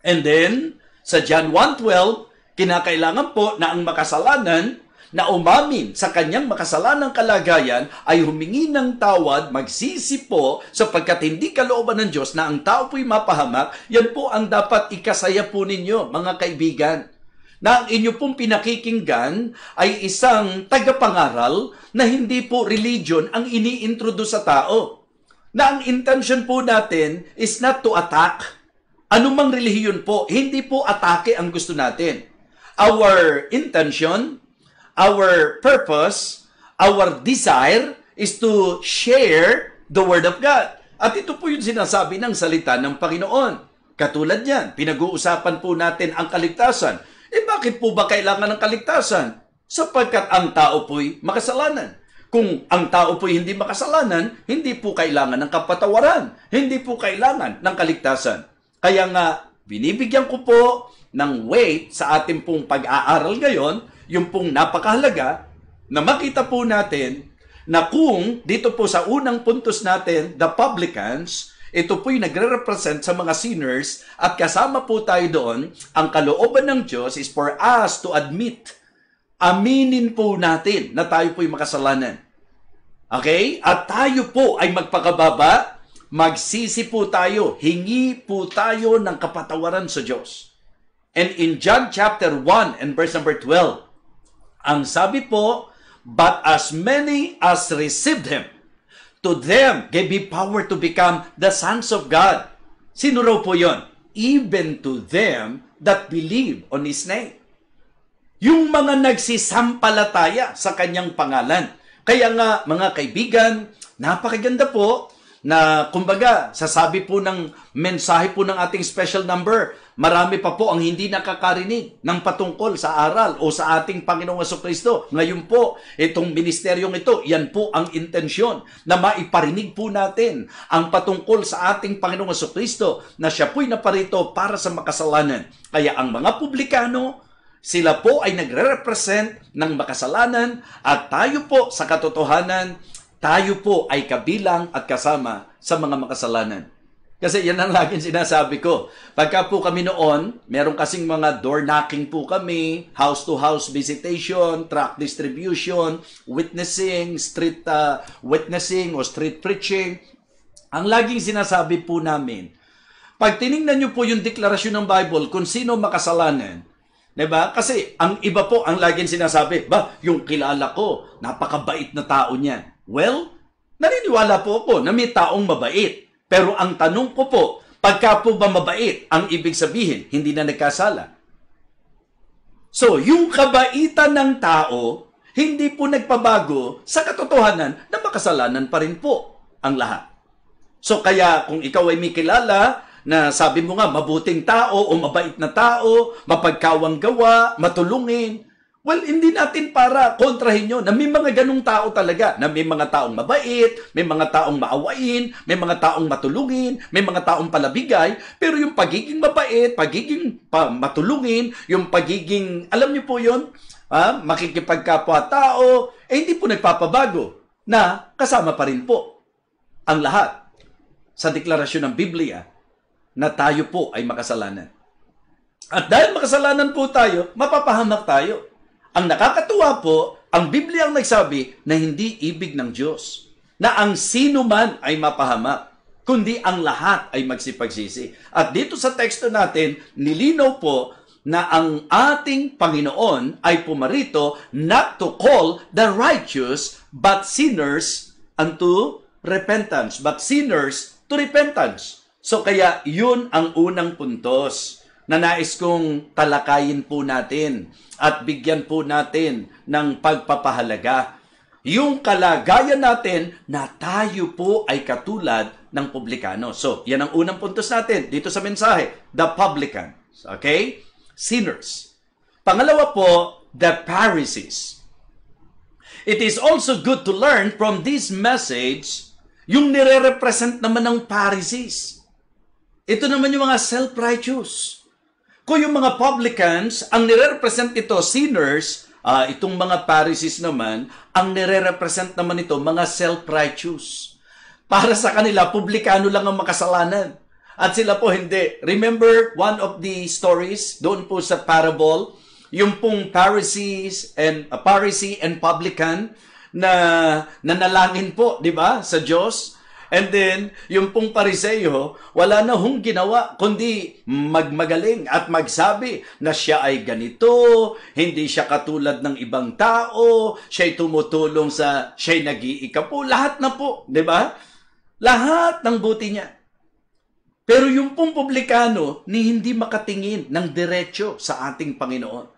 And then, sa John 1:12, kinakailangan po na ang makasalanan na umamin sa kanyang makasalanang kalagayan ay humingi ng tawad, magsisi po, sapagkat hindi kalooban ng Diyos na ang tao po'y mapahamak. Yan po ang dapat ikasaya po ninyo, mga kaibigan. Na ang inyo pong pinakikinggan ay isang tagapangaral na hindi po religion ang ini-introduce sa tao. Na ang intention po natin is not to attack. Anumang relihiyon po, hindi po atake ang gusto natin. Our intention, our purpose, our desire is to share the Word of God. At ito po yung sinasabi ng salita ng Panginoon. Katulad yan, pinag-uusapan po natin ang kaligtasan. Bakit po ba kailangan ng kaligtasan? Sapagkat ang tao po'y makasalanan. Kung ang tao po'y hindi makasalanan, hindi po kailangan ng kapatawaran. Hindi po kailangan ng kaligtasan. Kaya nga, binibigyan ko po ng weight sa ating pong pag-aaral ngayon, yung pong napakahalaga na makita po natin na kung dito po sa unang puntos natin, the publicans, ito po'y nagre-represent sa mga sinners at kasama po tayo doon, ang kalooban ng Diyos is for us to admit, aminin po natin na tayo po'y makasalanan. Okay? At tayo po ay magpakababa, magsisi po tayo, hingi po tayo ng kapatawaran sa Diyos. And in John chapter 1 and verse number 12, ang sabi po, But as many as received Him, to them gave He power to become the sons of God. Sino raw po yun? Even to them that believe on His name. Yung mga nagsisampalataya sa Kanyang pangalan. Kaya nga, mga kaibigan, napakaganda po na kumbaga, sasabi po ng mensahe po ng ating special number, marami pa po ang hindi nakakarinig ng patungkol sa aral o sa ating Panginoong Jesucristo. Ngayon po, itong ministeryong ito, yan po ang intensyon na maiparinig po natin ang patungkol sa ating Panginoong Jesucristo na siya po'y naparito para sa makasalanan. Kaya ang mga publikano, sila po ay nagre-represent ng makasalanan at tayo po sa katotohanan, tayo po ay kabilang at kasama sa mga makasalanan. Kasi yan ang laging sinasabi ko. Pagka po kami noon, meron kasing mga door knocking po kami, house-to-house visitation, tract distribution, witnessing, street witnessing o street preaching. Ang laging sinasabi po namin, pag tinignan nyo po yung deklarasyon ng Bible kung sino makasalanan, diba? Kasi ang iba po, ang laging sinasabi, yung kilala ko, napakabait na tao niyan. Well, naniniwala po ako na may taong mabait. Pero ang tanong ko po, pagka po ba mabait, ang ibig sabihin, hindi na nagkasala. So, yung kabaitan ng tao, hindi po nagpabago sa katotohanan na makasalanan pa rin po ang lahat. So, kaya kung ikaw ay may kilala, na sabi mo nga, mabuting tao o mabait na tao, mapagkawang gawa, matulungin. Well, hindi natin para kontrahin yun na may mga ganung tao talaga, na may mga taong mabait, may mga taong maawain, may mga taong matulungin, may mga taong palabigay, pero yung pagiging mabait, pagiging matulungin, yung pagiging, alam niyo po yun, makikipagkapwa-tao, hindi po nagpapabago na kasama pa rin po ang lahat sa deklarasyon ng Biblia na tayo po ay makasalanan. At dahil makasalanan po tayo, mapapahamak tayo. Ang nakakatuwa po, ang Biblia ang nagsabi na hindi ibig ng Diyos na ang sino man ay mapahamak, kundi ang lahat ay magsipagsisi. At dito sa teksto natin, nilinaw po na ang ating Panginoon ay pumarito not to call the righteous but sinners unto repentance. But sinners to repentance. So kaya yun ang unang puntos na nais kong talakayin po natin at bigyan po natin ng pagpapahalaga. Yung kalagayan natin na tayo po ay katulad ng publikano. So, yan ang unang puntos natin dito sa mensahe. The publicans. Okay? Sinners. Pangalawa po, the Pharisees. It is also good to learn from this message yung nire-represent naman ng Pharisees. Ito naman yung mga self-righteous. Kung yung mga publicans, ang nire-represent ito, sinners, itong mga Pharisees naman, ang nire-represent naman ito, mga self-righteous. Para sa kanila, publikano lang ang makasalanan. At sila po hindi. Remember one of the stories doon po sa parable, yung pong Pharisee and publican na nanalangin po, di ba, sa Diyos. And then, yung pong Pariseo, wala na hong ginawa, kundi magmagaling at magsabi na siya ay ganito, hindi siya katulad ng ibang tao, siya'y tumutulong siya'y nag-iikapo, lahat na po, di ba? Lahat ng buti niya. Pero yung pong publikano, ni hindi makatingin ng diretso sa ating Panginoon.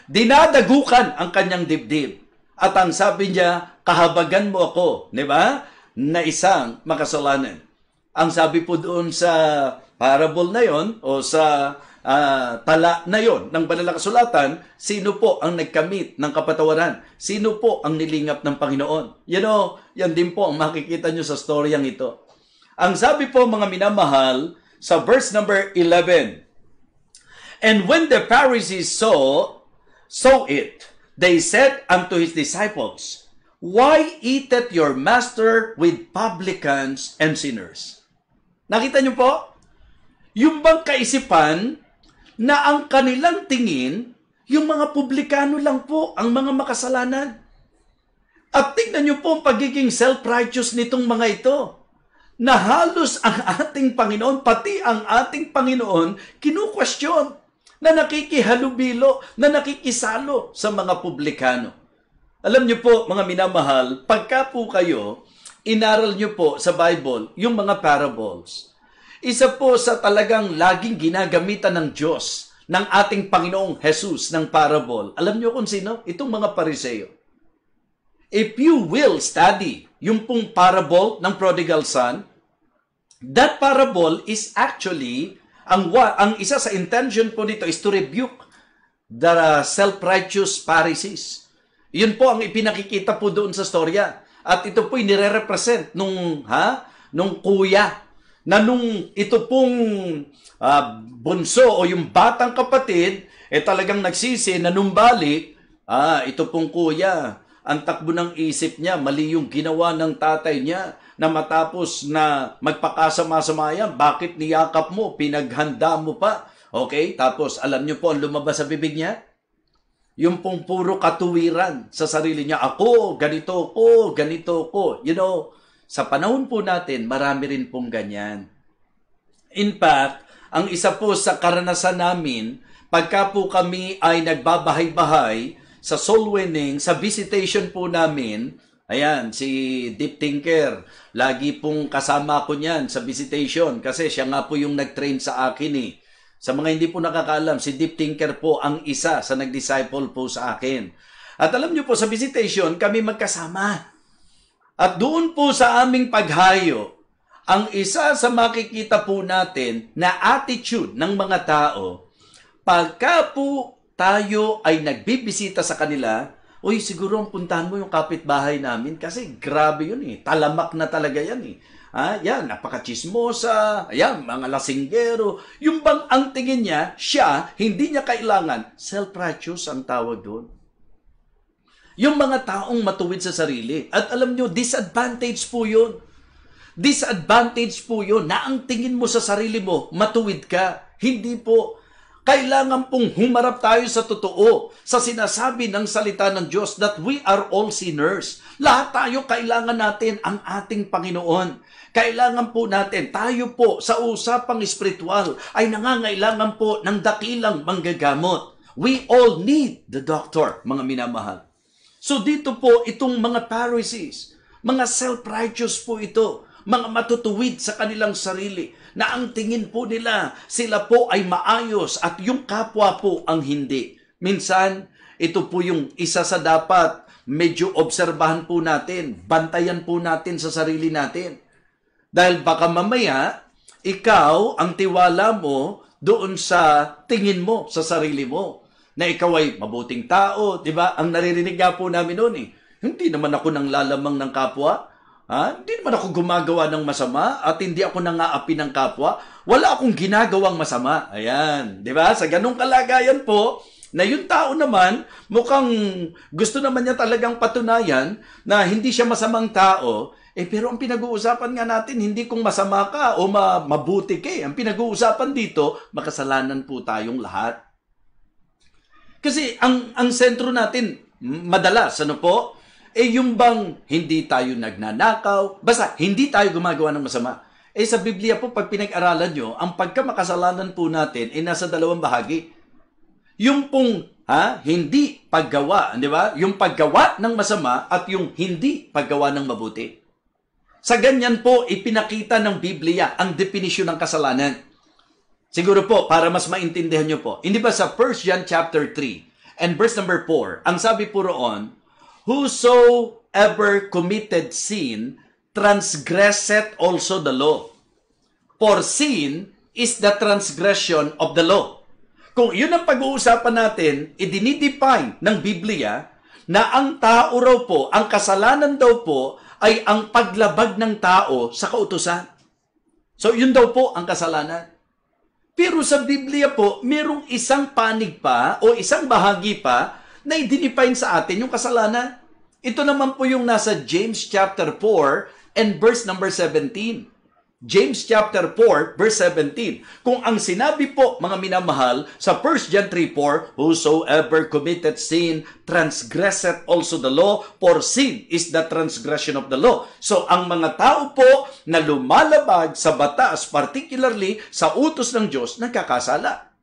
Dinadagukan ang kanyang dibdib. At ang sabi niya, kahabagan mo ako, di ba? Na isang makasalanan. Ang sabi po doon sa parable na yon o sa tala na yon ng banal na kasulatan, sino po ang nagkamit ng kapatawaran? Sino po ang nilingap ng Panginoon? Yan din po ang makikita nyo sa storyang ito. Ang sabi po mga minamahal sa verse number 11, and when the Pharisees saw it, they said unto his disciples, why eateth your master with publicans and sinners? Nakita niyo po? Yung bang kaisipan na ang kanilang tingin, yung mga publikano lang po ang mga makasalanan. At tingnan niyo po ang pagiging self-righteous nitong mga ito. Na halos ang ating Panginoon, pati ang ating Panginoon, kinu-question na nakikihalubilo, na nakikisalo sa mga publikano. Alam niyo po, mga minamahal, pagka po kayo, inaral niyo po sa Bible yung mga parables. Isa po sa talagang laging ginagamitan ng Diyos, ng ating Panginoong Jesus ng parable. Alam niyo kung sino? Itong mga Pariseo. If you will study yung pong parable ng prodigal son, That parable is actually, ang isa sa intention po nito is to rebuke the self-righteous Pharisees. Yun po ang ipinakikita po doon sa storya. At ito po nire-represent nung kuya na nung ito pong bunso o yung batang kapatid talagang nagsisi, nanumbalik, ito pong kuya, ang takbo ng isip niya, mali yung ginawa ng tatay niya na matapos na magpakasama-sama yan, bakit niyakap mo, pinaghanda mo pa? Okay? Tapos, alam niyo po ang lumabas sa bibig niya? Yung pong puro katuwiran sa sarili niya. Ako, ganito ko. You know, sa panahon po natin, marami rin pong ganyan. In fact, ang isa po sa karanasan namin, pagka po kami ay nagbabahay-bahay sa soul winning, sa visitation po namin, ayan, si Deep Tinker, lagi pong kasama ko niyan sa visitation kasi siya nga po yung nag-train sa akin eh. Sa mga hindi po nakakaalam, si Deep Tinker po ang isa sa nag-disciple po sa akin. At alam niyo po, sa visitation, kami magkasama. At doon po sa aming paghayo, ang isa sa makikita po natin na attitude ng mga tao, pagka po tayo ay nagbibisita sa kanila, uy, siguro ang puntahan mo yung kapitbahay namin kasi grabe yun eh. Talamak na talaga yan eh. Yan, napaka-chismosa, yan, mga lasinggero. Yung bang ang tingin niya, siya, hindi niya kailangan, self-righteous ang tawag doon. Yung mga taong matuwid sa sarili. At alam nyo, disadvantage po yun. Disadvantage po yun na ang tingin mo sa sarili mo, matuwid ka. Hindi po. Kailangan pong humarap tayo sa totoo, sa sinasabi ng salita ng Diyos that we are all sinners. Lahat tayo kailangan natin ang ating Panginoon. Kailangan po natin, tayo po sa usapang espiritual ay nangangailangan po ng dakilang manggagamot. We all need the doctor, mga minamahal. So dito po, itong mga Pharisees, mga self-righteous po ito, mga matutuwid sa kanilang sarili, na ang tingin po nila, sila po ay maayos at yung kapwa po ang hindi. Minsan, ito po yung isa sa dapat medyo obserbahan po natin, bantayan po natin sa sarili natin. Dahil baka mamaya, ikaw, ang tiwala mo doon sa tingin mo sa sarili mo, na ikaw ay mabuting tao, di ba? Ang naririnig nga po namin noon eh, hindi naman ako nang lalamang ng kapwa, hindi naman ako gumagawa ng masama at hindi ako nangaapi ng kapwa. Wala akong ginagawang masama. Ayan, di ba? Sa ganung kalagayan po, na yung tao naman, mukhang gusto naman niya talagang patunayan na hindi siya masamang tao, pero ang pinag-uusapan nga natin, hindi kung masama ka o mabuti ka. Ang pinag-uusapan dito, makasalanan po tayong lahat. Kasi ang sentro natin, madalas, ano po? Yung bang hindi tayo nagnanakaw, basta hindi tayo gumagawa ng masama. Sa Biblia po, pag pinag-aralan nyo, ang pagkamakasalanan po natin nasa dalawang bahagi. Yung pong hindi paggawa, di ba? Yung paggawa ng masama at yung hindi paggawa ng mabuti. Sa ganyan po, ipinakita ng Biblia ang definisyon ng kasalanan. Siguro po, para mas maintindihan nyo po, hindi ba sa 1 John chapter 3 and verse number 4, ang sabi po roon, whosoever committed sin transgresseth also the law. For sin is the transgression of the law. Kung yun ang pag-uusapan natin, idinidefine ng Biblia na ang tao raw po, ang kasalanan daw po, ay ang paglabag ng tao sa kautusan. So yun daw po ang kasalanan. Pero sa Biblia po, merong isang panig pa o isang bahagi pa na i-define sa atin yung kasalanan. Ito naman po yung nasa James chapter 4 and verse number 17. James chapter 4 verse 17. Kung ang sinabi po, mga minamahal, sa 1 John 3:4, whosoever committed sin transgresseth also the law, for sin is the transgression of the law. So ang mga tao po na lumalabag sa batas, particularly sa utos ng Diyos, nagkakasala.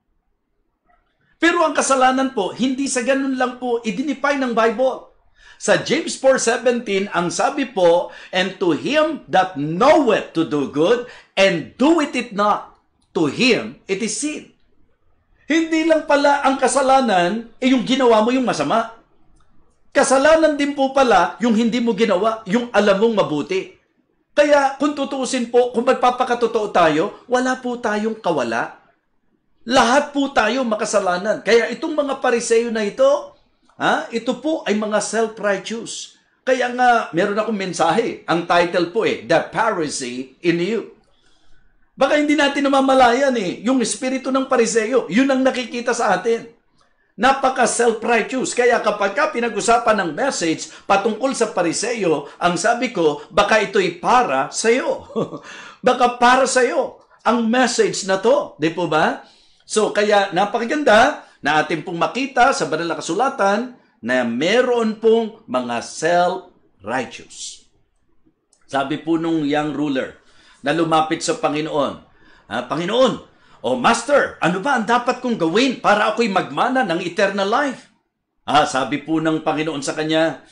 Pero ang kasalanan po, hindi sa ganun lang po i-define ng Bible. Sa James 4:17, ang sabi po, and to him that knoweth to do good, and doeth it not, to him it is sin. Hindi lang pala ang kasalanan, yung ginawa mo yung masama. Kasalanan din po pala yung hindi mo ginawa, yung alam mong mabuti. Kaya kung tutuusin po, kung magpapakatotoo tayo, wala po tayong kawala. Lahat po tayo makasalanan. Kaya itong mga Pariseo na ito, ito po ay mga self-righteous. Kaya nga, meron akong mensahe. Ang title po The Pharisee in You. Baka hindi natin namamalayan yung espiritu ng Pariseo. Yun ang nakikita sa atin. Napaka self-righteous. Kaya kapag pinag-usapan ng message patungkol sa Pariseo, ang sabi ko, baka ito'y para sa'yo. Baka para sa'yo ang message na to. Di po ba? So, kaya napakaganda na atin pong makita sa banal na kasulatan na meron pong mga self-righteous. Sabi po nung young ruler na lumapit sa Panginoon, Panginoon, Master, ano ba ang dapat kong gawin para ako'y magmana ng eternal life? Sabi po ng Panginoon sa kanya,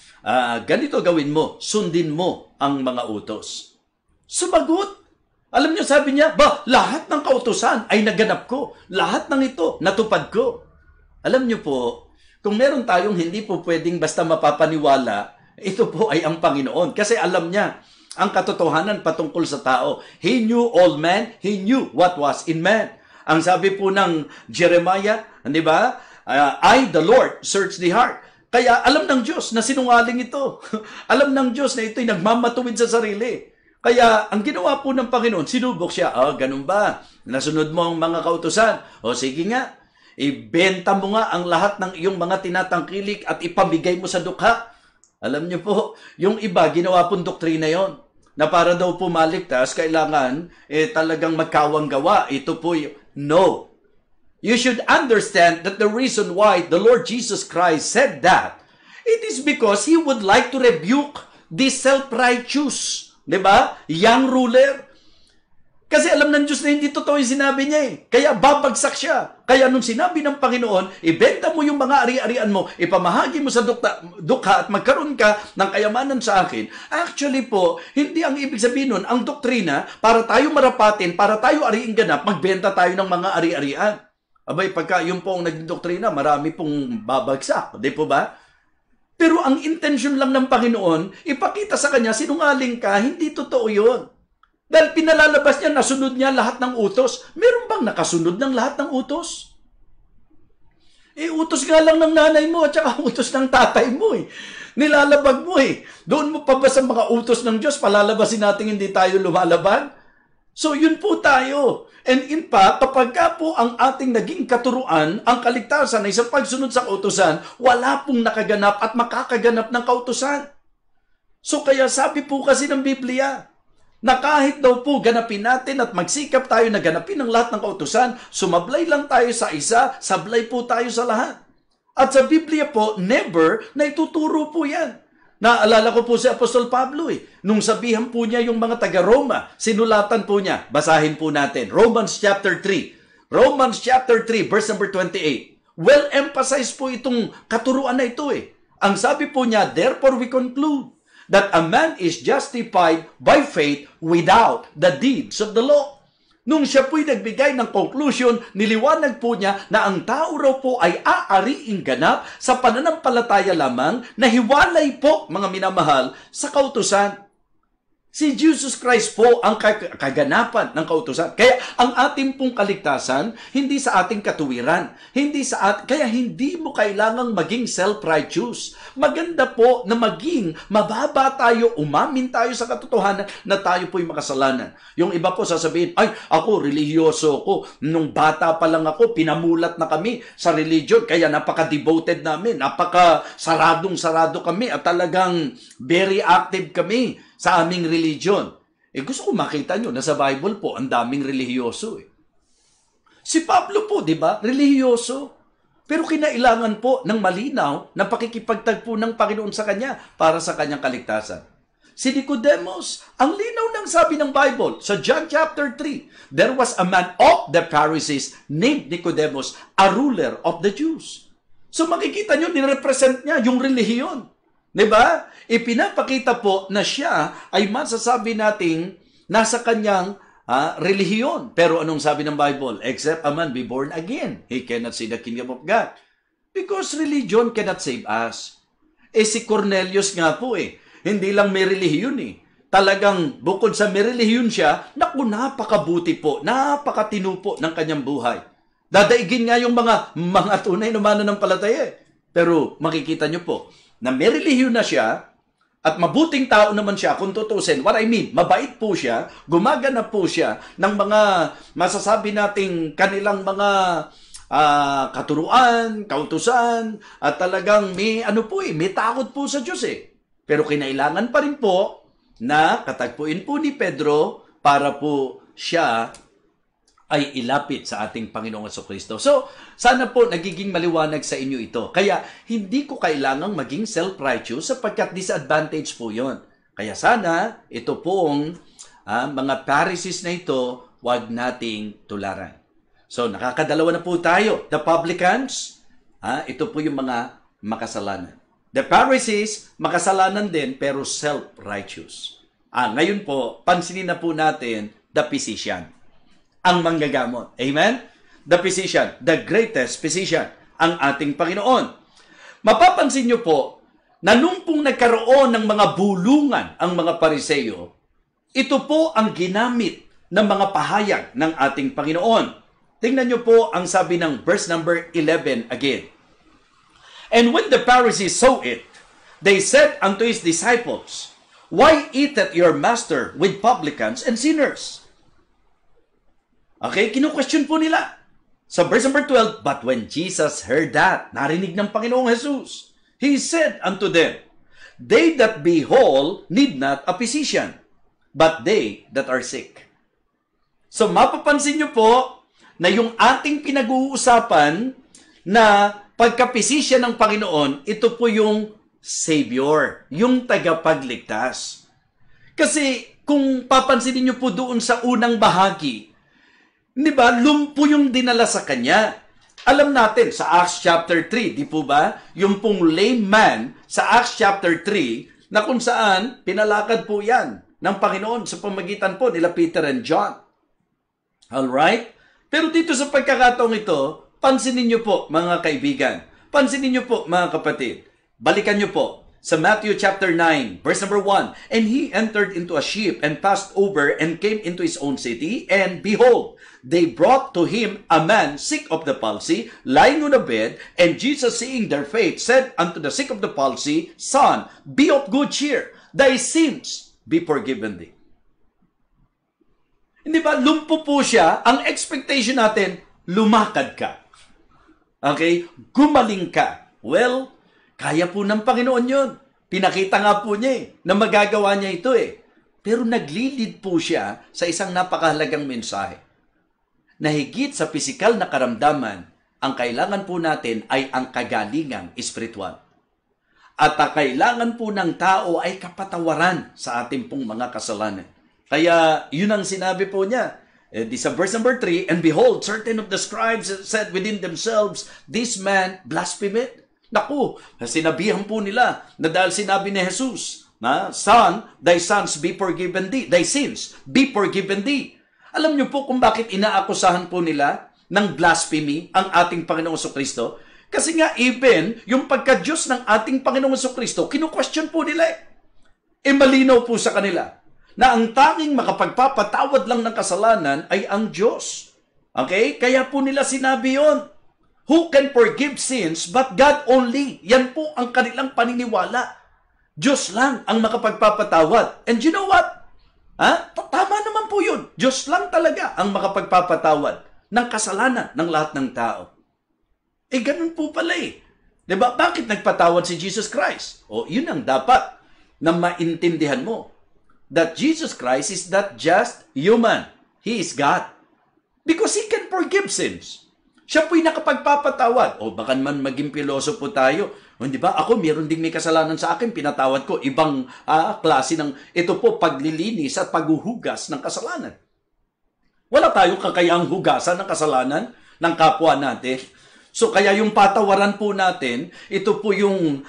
ganito gawin mo, sundin mo ang mga utos. Sumagot. Alam niyo, sabi niya, lahat ng kautusan ay naganap ko. Lahat ng ito, natupad ko. Alam niyo po, kung meron tayong hindi po pwedeng basta mapapaniwala, ito po ay ang Panginoon. Kasi alam niya ang katotohanan patungkol sa tao. He knew all men, He knew what was in man. Ang sabi po ng Jeremiah, di ba? I, the Lord, search the heart. Kaya alam ng Diyos na sinungaling ito. Alam ng Diyos na ito'y nagmamatuwid sa sarili. Kaya ang ginawa po ng Panginoon, sinubok siya. Ganun ba? Nasunod mo ang mga kautusan. Sige nga. Ibenta mo nga ang lahat ng iyong mga tinatangkilik at ipamigay mo sa dukha. Alam niyo po, yung iba, ginawa pong doktrina yon na para daw pumaligtas, kailangan talagang magkawang gawa. Ito po, no. You should understand that the reason why the Lord Jesus Christ said that, it is because He would like to rebuke this self-righteous, di ba? Young ruler. Kasi alam ng Diyos na hindi totoo yung sinabi niya Kaya babagsak siya. Kaya nung sinabi ng Panginoon, ibenta mo yung mga ari-arian mo, ipamahagi mo sa dukha at magkaroon ka ng kayamanan sa akin. Actually po, hindi ang ibig sabihin nun, ang doktrina, para tayo marapatin, para tayo ariing ganap, magbenta tayo ng mga ari-arian. Abay, pagka yung po ang naging doktrina, marami pong babagsak. Di po ba? Pero ang intention lang ng Panginoon, ipakita sa kanya, sinungaling ka, hindi totoo yun. Dahil pinalalabas niya, nasunod niya lahat ng utos. Meron bang nakasunod ng lahat ng utos? Utos nga lang ng nanay mo at saka utos ng tatay mo Nilalabag mo Doon mo pa ba sa mga utos ng Diyos, palalabasin natin hindi tayo lumalabag? So yun po tayo. And in fact, kapag po ang ating naging katuruan, ang kaligtasan ay sa pagsunod sa kautusan, wala pong nakaganap at makakaganap ng kautusan. So kaya sabi po kasi ng Biblia, na kahit daw po ganapin natin at magsikap tayo na ganapin ang lahat ng kautusan, sumablay lang tayo sa isa, sablay po tayo sa lahat. At sa Biblia po, never na ituturo po yan. Naalala ko po si Apostol Pablo Nung sabihan po niya yung mga taga-Roma, sinulatan po niya. Basahin po natin. Romans chapter 3. Romans chapter 3, verse number 28. Well-emphasized po itong katuruan na ito Ang sabi po niya, therefore we conclude that a man is justified by faith without the deeds of the law. Nung siya po'y nagbigay ng conclusion, niliwanag po niya na ang tao raw po ay aariing ganap sa pananampalataya lamang na hiwalay po, mga minamahal, sa kautusan. Si Jesus Christ po ang kaganapan ng kautusan. Kaya ang ating pong kaligtasan, hindi sa ating katuwiran. Kaya hindi mo kailangang maging self-righteous. Maganda po na maging mababa tayo, umamin tayo sa katotohanan na tayo po'y makasalanan. Yung iba po sasabihin, ako, relihiyoso ko. Nung bata pa lang ako, pinamulat na kami sa religion. Kaya napaka-devoted namin, napaka-saradong-sarado kami at talagang very active kami sa aming religion. Gusto ko makita nyo na sa Bible po, ang daming relihiyoso Si Pablo po, di ba? Relihiyoso. Pero kinailangan po ng malinaw na pakikipagtagpo ng Panginoon sa kanya para sa kanyang kaligtasan. Si Nicodemus, ang linaw ng sabi ng Bible, sa John chapter 3, there was a man of the Pharisees named Nicodemus, a ruler of the Jews. So makikita nyo, nirepresent niya yung relihiyon. Diba? Ipinapakita po na siya ay masasabi nating nasa kanyang relihiyon. Pero anong sabi ng Bible? Except a man be born again, he cannot see the kingdom of God. Because religion cannot save us. Si Cornelius nga po hindi lang may relihiyon talagang bukod sa may relihiyon siya, naku, napakabuti po, napakatino po ng kanyang buhay. Dadaigin nga yung mga tunay na mananampalataya. Pero makikita nyo po, na may relihiyon na siya, at mabuting tao naman siya, kung tutusin, what I mean, mabait po siya, gumagana po siya ng mga masasabi nating kanilang mga katuruan, kautusan, at talagang may takot po sa Diyos eh. Pero kinailangan pa rin po na katagpuin po ni Pedro para po siya ay ilapit sa ating Panginoong Jesucristo. So, sana po nagiging maliwanag sa inyo ito. Kaya, hindi ko kailangang maging self-righteous sapagkat disadvantage po yon. Kaya sana, ito pong mga Pharisees na ito, wag nating tularan. So, nakakadalawa na po tayo. The publicans, ito po yung mga makasalanan. The Pharisees, makasalanan din pero self-righteous. Ngayon po, pansinin na po natin the physician, ang manggagamot. Amen? The physician, the greatest physician, ang ating Panginoon. Mapapansin nyo po, na nung pong nagkaroon ng mga bulungan ang mga Pariseo, ito po ang ginamit ng mga pahayag ng ating Panginoon. Tingnan nyo po ang sabi ng verse number 11 again. And when the Pharisees saw it, they said unto his disciples, Why eateth your master with publicans and sinners? Okay, kinu-question po nila. Sa verse number 12, But when Jesus heard that, narinig ng Panginoong Jesus, He said unto them, They that be whole need not a physician, but they that are sick. So mapapansin nyo po na yung ating pinag-uusapan na pagkapisisya ng Panginoon, ito po yung Savior, yung tagapagligtas. Kasi kung papansinin niyo po doon sa unang bahagi, di ba, lumpo yung dinala sa kanya. Alam natin sa Acts chapter 3, di po ba? Yung pong lame man sa Acts chapter 3, na kung saan pinalakad po yan ng Panginoon sa pamagitan po nila Peter and John. Alright? Pero dito sa pagkakataong ito, pansinin niyo po mga kaibigan, pansinin niyo po mga kapatid, balikan niyo po sa Matthew chapter 9, verse number 1. And he entered into a ship and passed over and came into his own city. And behold, they brought to him a man sick of the palsy, lying on a bed. And Jesus, seeing their faith, said unto the sick of the palsy, Son, be of good cheer, thy sins be forgiven thee. Hindi ba, lumpo po siya, ang expectation natin, lumakad ka. Okay? Gumaling ka. Well, kaya po ng Panginoon yun. Pinakita nga po niya na magagawa niya ito Pero naglilid po siya sa isang napakahalagang mensahe. Na higit sa pisikal na karamdaman, ang kailangan po natin ay ang kagalingang espiritual. At ang kailangan po ng tao ay kapatawaran sa ating pong mga kasalanan. Kaya yun ang sinabi po niya. Sa verse number 3, And behold, certain of the scribes said within themselves, This man blasphemeth. Naku, sinabihan po nila na dahil sinabi ni Jesus, Son, thy sins be forgiven thee. Thy sins be forgiven thee. Alam niyo po kung bakit inaakusahan po nila ng blasphemy ang ating Panginoong Jesucristo? Kasi nga even yung pagka-Diyos ng ating Panginoong Jesucristo, kinu-question po nila malinaw po sa kanila na ang tanging makapagpapatawad lang ng kasalanan ay ang Diyos. Okay? Kaya po nila sinabi yon. Who can forgive sins but God only? Yan po ang kanilang paniniwala. Diyos lang ang makapagpapatawad. And you know what? Tama naman po yun. Diyos lang talaga ang makapagpapatawad ng kasalanan ng lahat ng tao. Ganun po pala Diba? Bakit nagpatawad si Jesus Christ? Yun ang dapat na maintindihan mo. That Jesus Christ is not just human. He is God. Because He can forgive sins. Siya po'y nakapagpapatawad. Baka man maging pilosopo tayo. Di ba? Ako, meron ding may kasalanan sa akin. Pinatawad ko. Ibang klase ng, ito po, paglilinis at paghuhugas ng kasalanan. Wala tayong kakayahang hugasan ng kasalanan ng kapwa natin. So kaya yung patawaran po natin, ito po yung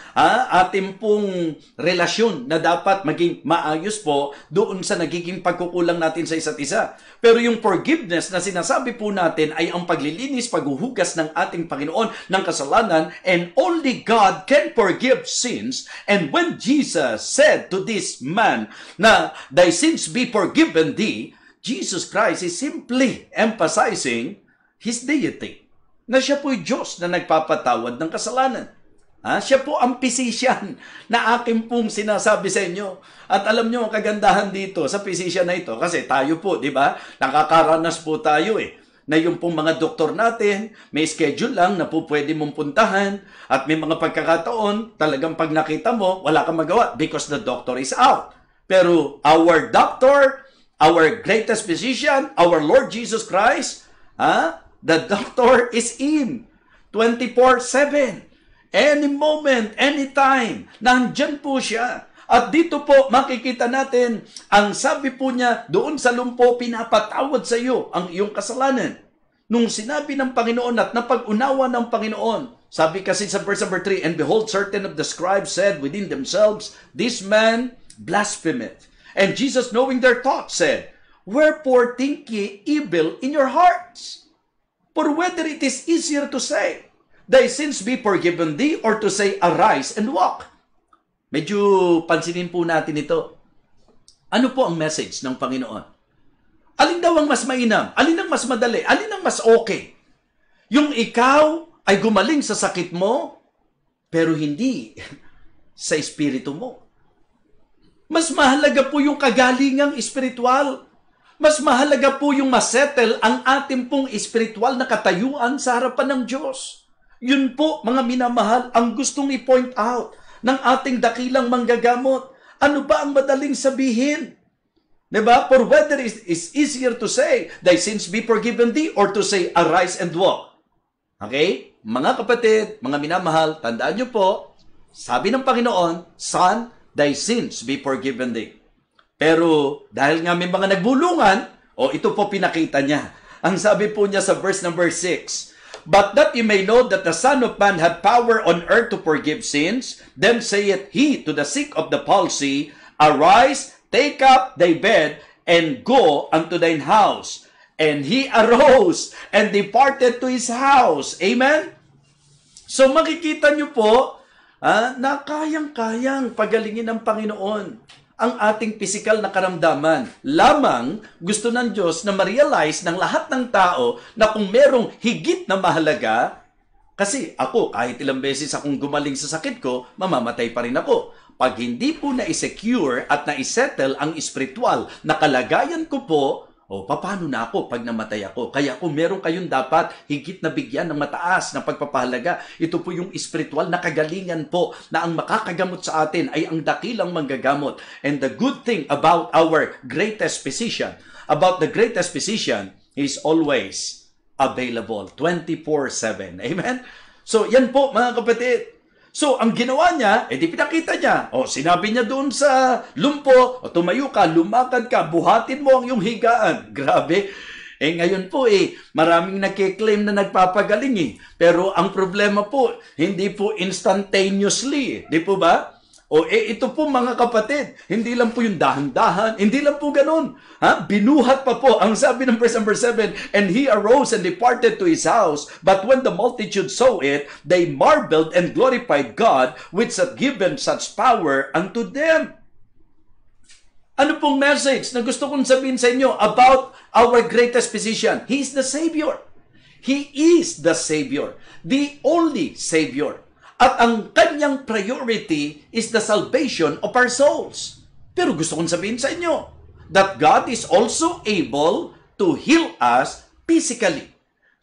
ating pong relasyon na dapat maging maayos po doon sa nagiging pagkukulang natin sa isa't isa. Pero yung forgiveness na sinasabi po natin ay ang paglilinis, paghuhugas ng ating Panginoon ng kasalanan, and only God can forgive sins. And when Jesus said to this man na thy sins be forgiven thee, Jesus Christ is simply emphasizing His deity. Na siya po'y Diyos na nagpapatawad ng kasalanan. Siya po ang physician na akin pong sinasabi sa inyo. At alam nyo, ang kagandahan dito sa physician na ito, kasi tayo po, di ba, nakakaranas po tayo na yung pong mga doktor natin, may schedule lang na po pwede mong puntahan, at may mga pagkakataon, talagang pag nakita mo, wala kang magawa because the doctor is out. Pero our doctor, our greatest physician, our Lord Jesus Christ, the doctor is in 24/7. Any moment, anytime, nandyan po siya. At dito po makikita natin, ang sabi po niya, doon sa lumpo, pinapatawad sa iyo ang iyong kasalanan. Nung sinabi ng Panginoon at napag-unawa ng Panginoon, sabi kasi sa verse number 3, and behold, certain of the scribes said within themselves, this man blasphemeth. And Jesus, knowing their thoughts, said, wherefore think ye evil in your hearts? For whether it is easier to say, thy sins be forgiven thee, or to say, arise and walk. Medyo pansinin po natin ito. Ano po ang message ng Panginoon? Alin daw ang mas mainam? Alin ang mas madali? Alin ang mas okay? Yung ikaw ay gumaling sa sakit mo, pero hindi sa espiritu mo. Mas mahalaga po yung kagalingang espiritual. Mas mahalaga po yung masettle ang ating pong espiritual na katayuan sa harapan ng Diyos. Yun po, mga minamahal, ang gustong i-point out ng ating dakilang manggagamot. Ano ba ang madaling sabihin? Diba? For whether it is easier to say, thy sins be forgiven thee, or to say, arise and walk. Okay? Mga kapatid, mga minamahal, tandaan nyo po, sabi ng Panginoon, son, thy sins be forgiven thee. Pero dahil nga may mga nagbulungan, ito po pinakita niya. Ang sabi po niya sa verse number 6, but that you may know that the Son of Man had power on earth to forgive sins, then saith he to the sick of the palsy, arise, take up thy bed, and go unto thine house. And he arose and departed to his house. Amen? So makikita niyo po na kayang-kayang pagalingin ng Panginoon ang ating pisikal na karamdaman. Lamang gusto ng Diyos na ma-realize ng lahat ng tao na kung merong higit na mahalaga, kasi ako kahit ilang beses akong gumaling sa sakit ko, mamamatay pa rin ako. Pag hindi po na-secure at na-settle ang espiritual na kalagayan ko po, paano na ako pag namatay ako? Kaya kung meron kayong dapat higit na bigyan ng mataas na pagpapahalaga, ito po yung spiritual na kagalingan po na ang makakagamot sa atin ay ang dakilang manggagamot. And the good thing about our greatest physician, is always available 24/7. Amen? So yan po mga kapatid. So, ang ginawa niya, di pinakita niya. Sinabi niya doon sa lumpo, tumayo ka, lumakad ka, buhatin mo ang iyong higaan. Grabe. Ngayon po maraming nagkiklaim na nagpapagaling Pero ang problema po, hindi po instantaneously. Di po ba? Ito po mga kapatid, hindi lang po yung dahan-dahan, hindi lang po ganun. Binuhat pa po. Ang sabi ng verse number 7, and he arose and departed to his house, but when the multitude saw it, they marveled and glorified God, which had given such power unto them. Ano pong message na gusto kong sabihin sa inyo about our greatest physician? He is the Savior. He is the Savior. The only Savior. At ang kanyang priority is the salvation of our souls. Pero gusto kong sabihin sa inyo that God is also able to heal us physically.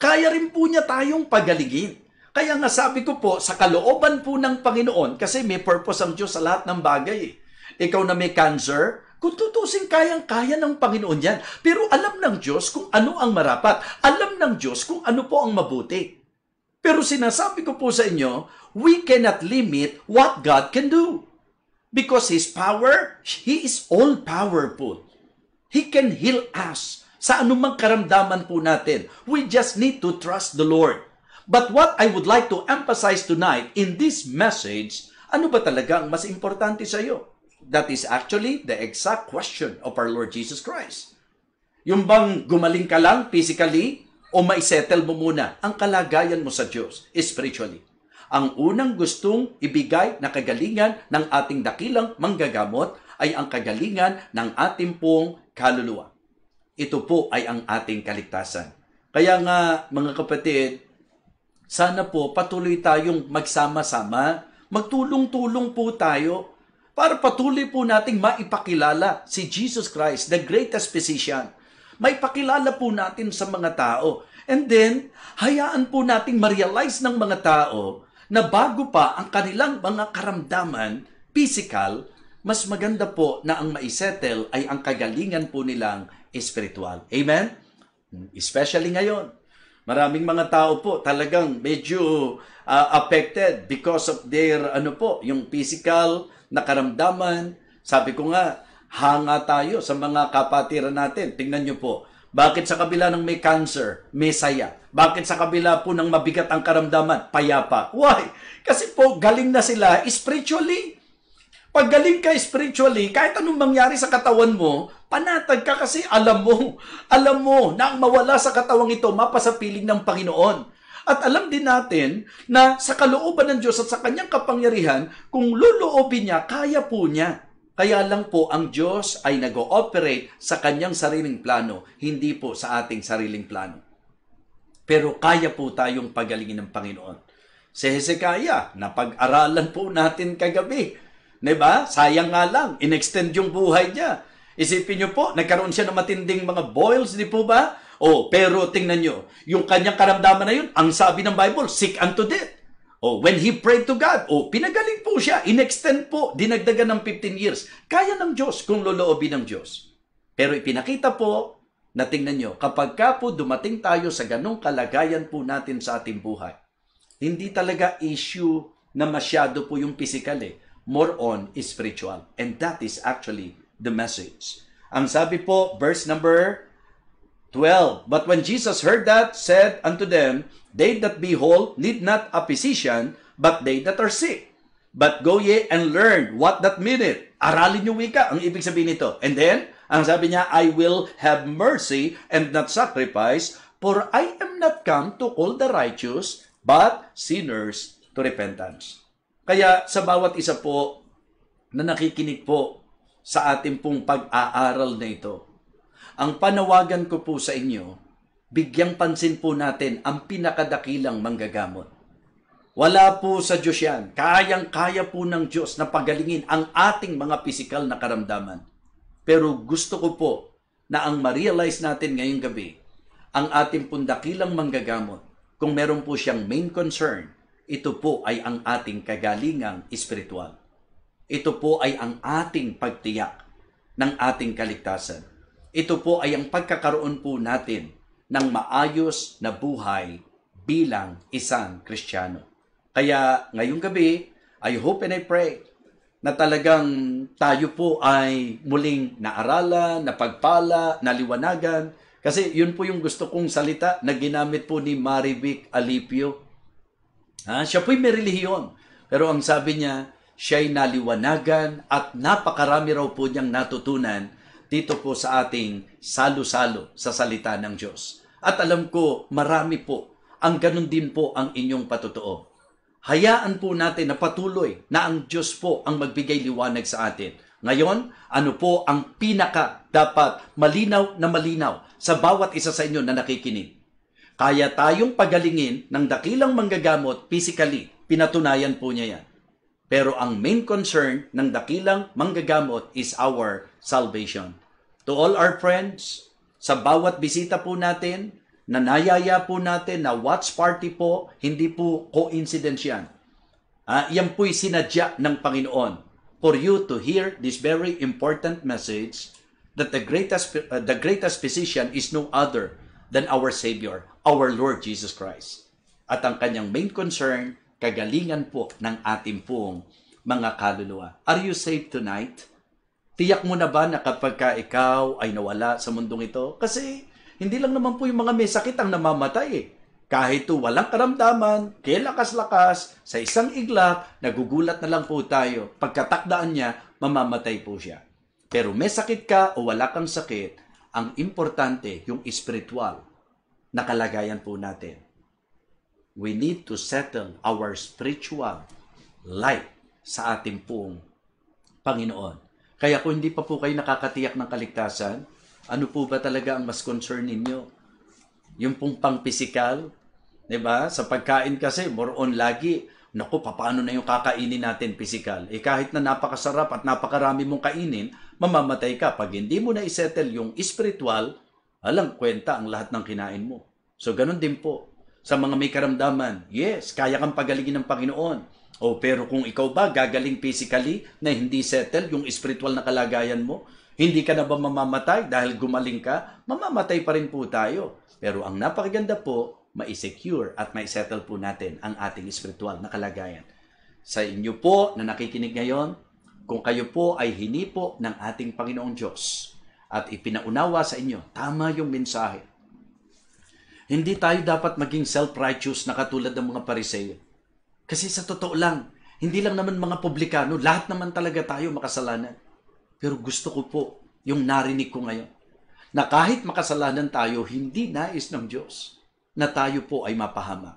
Kaya rin po niya tayong pagalingin. Kaya nga sabi ko po, sa kalooban po ng Panginoon, kasi may purpose ang Diyos sa lahat ng bagay. Ikaw na may cancer, kung tutusin kayang-kaya ng Panginoon yan. Pero alam ng Diyos kung ano ang marapat. Alam ng Diyos kung ano po ang mabuti. Pero sinasabi ko po sa inyo, we cannot limit what God can do. Because His power, He is all-powerful. He can heal us sa anumang karamdaman po natin. We just need to trust the Lord. But what I would like to emphasize tonight in this message, ano ba talaga ang mas importante sa iyo? That is actually the exact question of our Lord Jesus Christ. Yung bang gumaling ka lang physically o maisettle mo muna ang kalagayan mo sa Diyos spiritually? Ang unang gustong ibigay na kagalingan ng ating dakilang manggagamot ay ang kagalingan ng ating pong kaluluwa. Ito po ay ang ating kaligtasan. Kaya nga, mga kapatid, sana po patuloy tayong magsama-sama, magtulong-tulong po tayo para patuloy po nating maipakilala si Jesus Christ, the greatest physician. Maipakilala po natin sa mga tao. And then, hayaan po nating ma-realize ng mga tao na bago pa ang kanilang mga karamdaman, physical, mas maganda po na ang maisettle ay ang kagalingan po nilang espiritual. Amen? Especially ngayon. Maraming mga tao po talagang medyo affected because of their, yung physical na karamdaman. Sabi ko nga, hanga tayo sa mga kapatiran natin. Tingnan nyo po, bakit sa kabila ng may cancer, may saya? Bakit sa kabila po ng mabigat ang karamdaman, payapa? Why? Kasi po, galing na sila spiritually. Pag galing ka spiritually, kahit anong mangyari sa katawan mo, panatag ka kasi alam mo na ang mawala sa katawang ito, mapasapiling ng Panginoon. At alam din natin na sa kalooban ng Diyos at sa kanyang kapangyarihan, kung luluobin niya, kaya po niya. Kaya lang po ang Diyos ay nag-ooperate sa kanyang sariling plano, hindi po sa ating sariling plano. Pero kaya po tayong pagalingin ng Panginoon. Si Hezekiah, napag-aralan po natin kagabi. Diba? Sayang nga lang, in-extend yung buhay niya. Isipin niyo po, nagkaroon siya ng matinding mga boils, di po ba? Pero tingnan niyo, yung kanyang karamdaman na yun, ang sabi ng Bible, sick unto death. When he prayed to God, pinagaling po siya, in-extend po, dinagdagan ng 15 years. Kaya ng Diyos kung loloobin ng Diyos. Pero ipinakita po, na tingnan niyo, kapag ka po dumating tayo sa ganong kalagayan po natin sa ating buhay, hindi talaga issue na masyado po yung physical more on spiritual. And that is actually the message. Ang sabi po, verse number 12, But when Jesus heard that, said unto them, They that be whole need not a physician, but they that are sick. But go ye and learn what that meaneth. Aralin yung wika, ang ibig sabihin nito. And then, ang sabi niya, I will have mercy and not sacrifice, for I am not come to call the righteous, but sinners to repentance. Kaya sa bawat isa po na nakikinig po sa ating pong pag-aaral na ito, ang panawagan ko po sa inyo, bigyang pansin po natin ang pinakadakilang manggagamot. Wala po sa Diyos yan. Kayang-kaya po ng Diyos na pagalingin ang ating mga pisikal na karamdaman. Pero gusto ko po na ang ma-realize natin ngayong gabi, ang ating pong dakilang manggagamot, kung meron po siyang main concern, ito po ay ang ating kagalingang espiritual. Ito po ay ang ating pagtiyak ng ating kaligtasan. Ito po ay ang pagkakaroon po natin ng maayos na buhay bilang isang Kristiyano. Kaya ngayong gabi, I hope and I pray na talagang tayo po ay muling naaralan, napagpala, naliwanagan. Kasi yun po yung gusto kong salita na ginamit po ni Marivic Alipio. Siya po'y may relihiyon. Pero ang sabi niya, siya'y naliwanagan at napakarami raw po niyang natutunan dito po sa ating salo-salo sa salita ng Diyos. At alam ko, marami po, ang ganun din po ang inyong patotoo. Hayaan po natin na patuloy na ang Diyos po ang magbigay liwanag sa atin. Ngayon, ano po ang pinaka dapat malinaw na malinaw sa bawat isa sa inyo na nakikinig? Kaya tayong pagalingin ng dakilang manggagamot physically. Pinatunayan po niya yan. Pero ang main concern ng dakilang manggagamot is our salvation. To all our friends, sa bawat bisita po natin, nanayaya po natin na watch party po, hindi po coincidence yan. Yan po'y sinadya ng Panginoon for you to hear this very important message that the greatest physician is no other than our Savior, our Lord Jesus Christ. At ang kanyang main concern, kagalingan po ng ating pong mga kaluluwa. Are you saved tonight? Tiyak mo na ba na kapag ka ikaw ay nawala sa mundong ito? Kasi hindi lang naman po yung mga may sakit ang namamatay Kahit walang karamdaman, kilakas-lakas, sa isang iglap, nagugulat na lang po tayo. Pagkatakdaan niya, mamamatay po siya. Pero may sakit ka o wala kang sakit, ang importante, yung spiritual na kalagayan po natin. We need to settle our spiritual life sa ating pong Panginoon. Kaya kung hindi pa po kayo nakakatiyak ng kaligtasan, ano po ba talaga ang mas concern ninyo? Yung pong pang-physical, diba? Sa pagkain kasi, more on lagi, naku, paano na yung kakainin natin physical? Kahit na napakasarap at napakarami mong kainin, mamamatay ka. Pag hindi mo na isettle yung spiritual, alang kwenta ang lahat ng kinain mo. So, ganun din po. Sa mga may karamdaman, yes, kaya kang pagalingin ng Panginoon. Pero kung ikaw ba gagaling physically na hindi settle yung spiritual na kalagayan mo, hindi ka na ba mamamatay dahil gumaling ka? Mamamatay pa rin po tayo. Pero ang napakaganda po, ma-secure at ma-settle po natin ang ating spiritual na kalagayan. Sa inyo po na nakikinig ngayon, kung kayo po ay hinipo ng ating Panginoong Diyos at ipinaunawa sa inyo, tama yung mensahe. Hindi tayo dapat maging self-righteous na katulad ng mga Pariseo. Kasi sa totoo lang, hindi lang naman mga publikano, lahat naman talaga tayo makasalanan. Pero gusto ko po yung narinig ko ngayon, na kahit makasalanan tayo, hindi nais ng Diyos na tayo po ay mapahamak.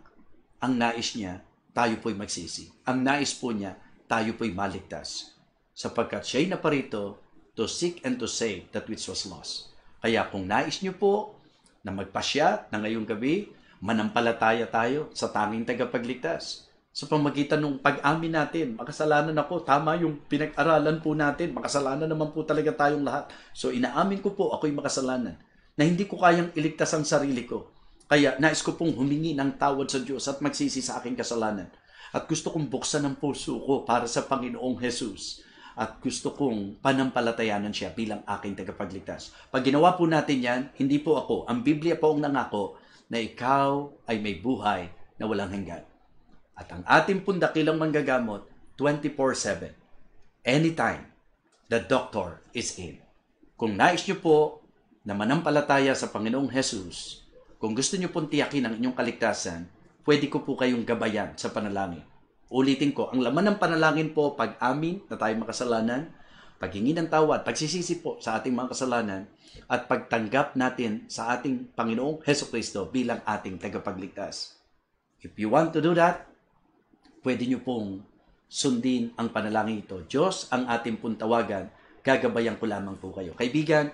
Ang nais niya, tayo po'y magsisi. Ang nais po niya, tayo po'y maligtas. Sapagkat siya'y naparito to seek and to save that which was lost. Kaya kung nais niyo po na magpasya na ngayong gabi, manampalataya tayo sa tanging tagapagligtas. Sa pamagitan ng pag-amin natin, makasalanan ako, tama yung pinag-aralan po natin, makasalanan naman po talaga tayong lahat. So inaamin ko po, ako'y makasalanan, na hindi ko kayang iligtas ang sarili ko. Kaya nais ko pong humingi ng tawad sa Diyos at magsisi sa aking kasalanan. At gusto kong buksan ang puso ko para sa Panginoong Jesus. At gusto kong panampalatayanan siya bilang aking tagapagligtas. Pag ginawa po natin yan, hindi po ako, ang Biblia po ang nangako na ikaw ay may buhay na walang hanggan. At ang ating pong dakilang manggagamot, 24/7. Anytime, the doctor is in. Kung nais nyo po na manampalataya sa Panginoong Jesus, kung gusto nyo pong tiyakin ang inyong kaligtasan, pwede ko po kayong gabayan sa panalangin. Ulitin ko, ang laman ng panalangin po, pag-amin na tayo makasalanan, paghingi ng tawad, pagsisisi po sa ating mga kasalanan, at pagtanggap natin sa ating Panginoong Hesukristo bilang ating tagapagligtas. If you want to do that, pwede nyo pong sundin ang panalangin ito. Diyos ang ating pong tawagan, gagabayan ko lamang po kayo. Kaibigan,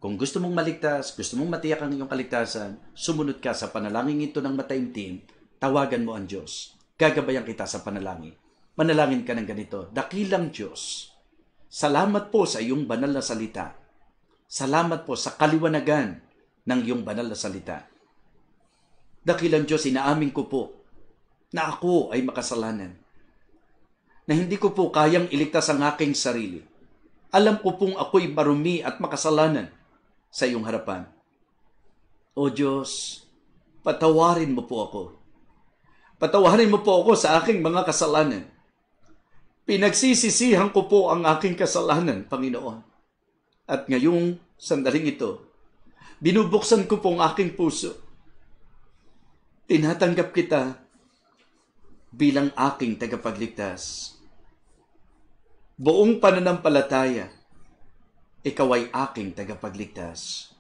kung gusto mong maligtas, gusto mong matiyak ang iyong kaligtasan, sumunod ka sa panalangin ito ng mataimtim, tawagan mo ang Diyos. Gagabayan kita sa panalangin. Manalangin ka ng ganito, Dakilang Diyos, salamat po sa iyong banal na salita. Salamat po sa kaliwanagan ng iyong banal na salita. Dakilang Diyos, inaamin ko po na ako ay makasalanan. Na hindi ko po kayang iligtas ang aking sarili. Alam ko pong ako'y marumi at makasalanan sa iyong harapan. O Diyos, patawarin mo po ako. Patawarin mo po ako sa aking mga kasalanan. Pinagsisisihan ko po ang aking kasalanan, Panginoon. At ngayong sandaling ito, binubuksan ko po ang aking puso. Tinatanggap kita bilang aking tagapagligtas. Buong pananampalataya, ikaw ay aking tagapagligtas.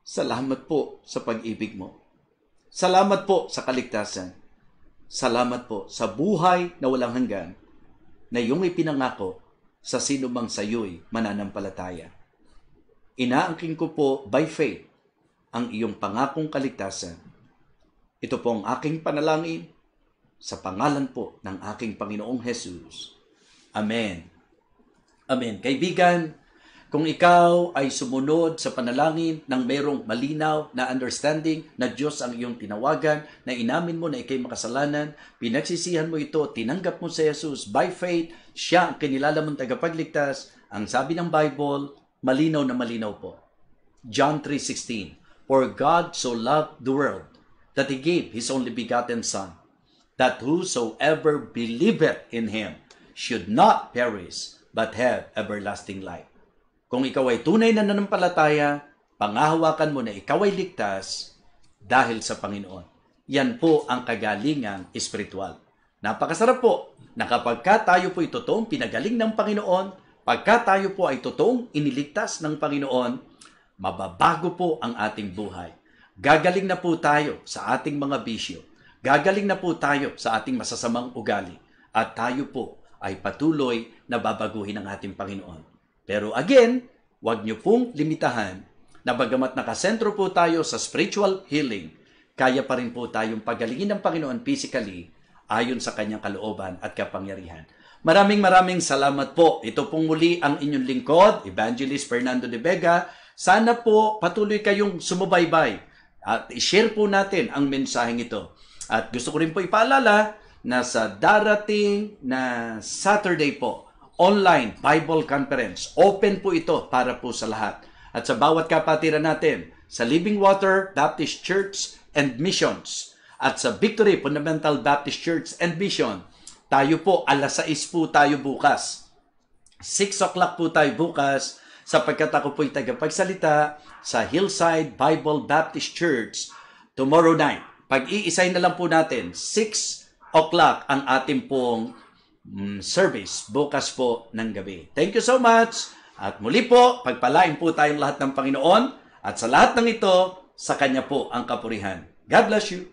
Salamat po sa pag-ibig mo. Salamat po sa kaligtasan. Salamat po sa buhay na walang hanggan na iyong ipinangako sa sino mang sa iyo'y mananampalataya. Inaangking ko po by faith ang iyong pangakong kaligtasan. Ito po ang aking panalangin sa pangalan po ng aking Panginoong Jesus. Amen. Amen. Kaibigan, kung ikaw ay sumunod sa panalangin ng mayroong malinaw na understanding na Diyos ang iyong tinawagan, na inamin mo na ikay makasalanan, pinagsisihan mo ito, tinanggap mo sa Jesus by faith, siya ang kinilala mong tagapagligtas, ang sabi ng Bible, malinaw na malinaw po. John 3:16, For God so loved the world, that He gave His only begotten Son, that whosoever believeth in Him should not perish, but have everlasting life. Kung ikaw ay tunay na nanampalataya, pangahawakan mo na ikaw ay ligtas dahil sa Panginoon. yan po ang kagalingang espiritual. Napakasarap po na kapag tayo po ay totoong pinagaling ng Panginoon, pagka tayo po ay totoong iniligtas ng Panginoon, mababago po ang ating buhay. Gagaling na po tayo sa ating mga bisyo. Gagaling na po tayo sa ating masasamang ugali. At tayo po ay patuloy na babaguhin ng ating Panginoon. Pero again, huwag niyo pong limitahan na bagamat nakasentro po tayo sa spiritual healing, kaya pa rin po tayong pagalingin ng Panginoon physically ayon sa kanyang kalooban at kapangyarihan. Maraming salamat po. Ito pong muli ang inyong lingkod, Evangelist Fernando de Vega. Sana po patuloy kayong sumubaybay at i-share po natin ang mensaheng ito. At gusto ko rin po ipaalala na sa darating na Saturday po, online Bible Conference. Open po ito para po sa lahat. At sa bawat kapatiran natin, sa Living Water Baptist Church and Missions at sa Victory Fundamental Baptist Church and Mission, tayo po, 6:00 po tayo bukas. 6 o'clock po tayo bukas sapagkat ako po'y tagapagsalita sa Hillside Bible Baptist Church tomorrow night. Pag-iisay na lang po natin, 6 o'clock ang ating pong service bukas po ng gabi. Thank you so much. At muli po, pagpalain po tayong lahat ng Panginoon at sa lahat ng ito, sa Kanya po ang kapurihan. God bless you.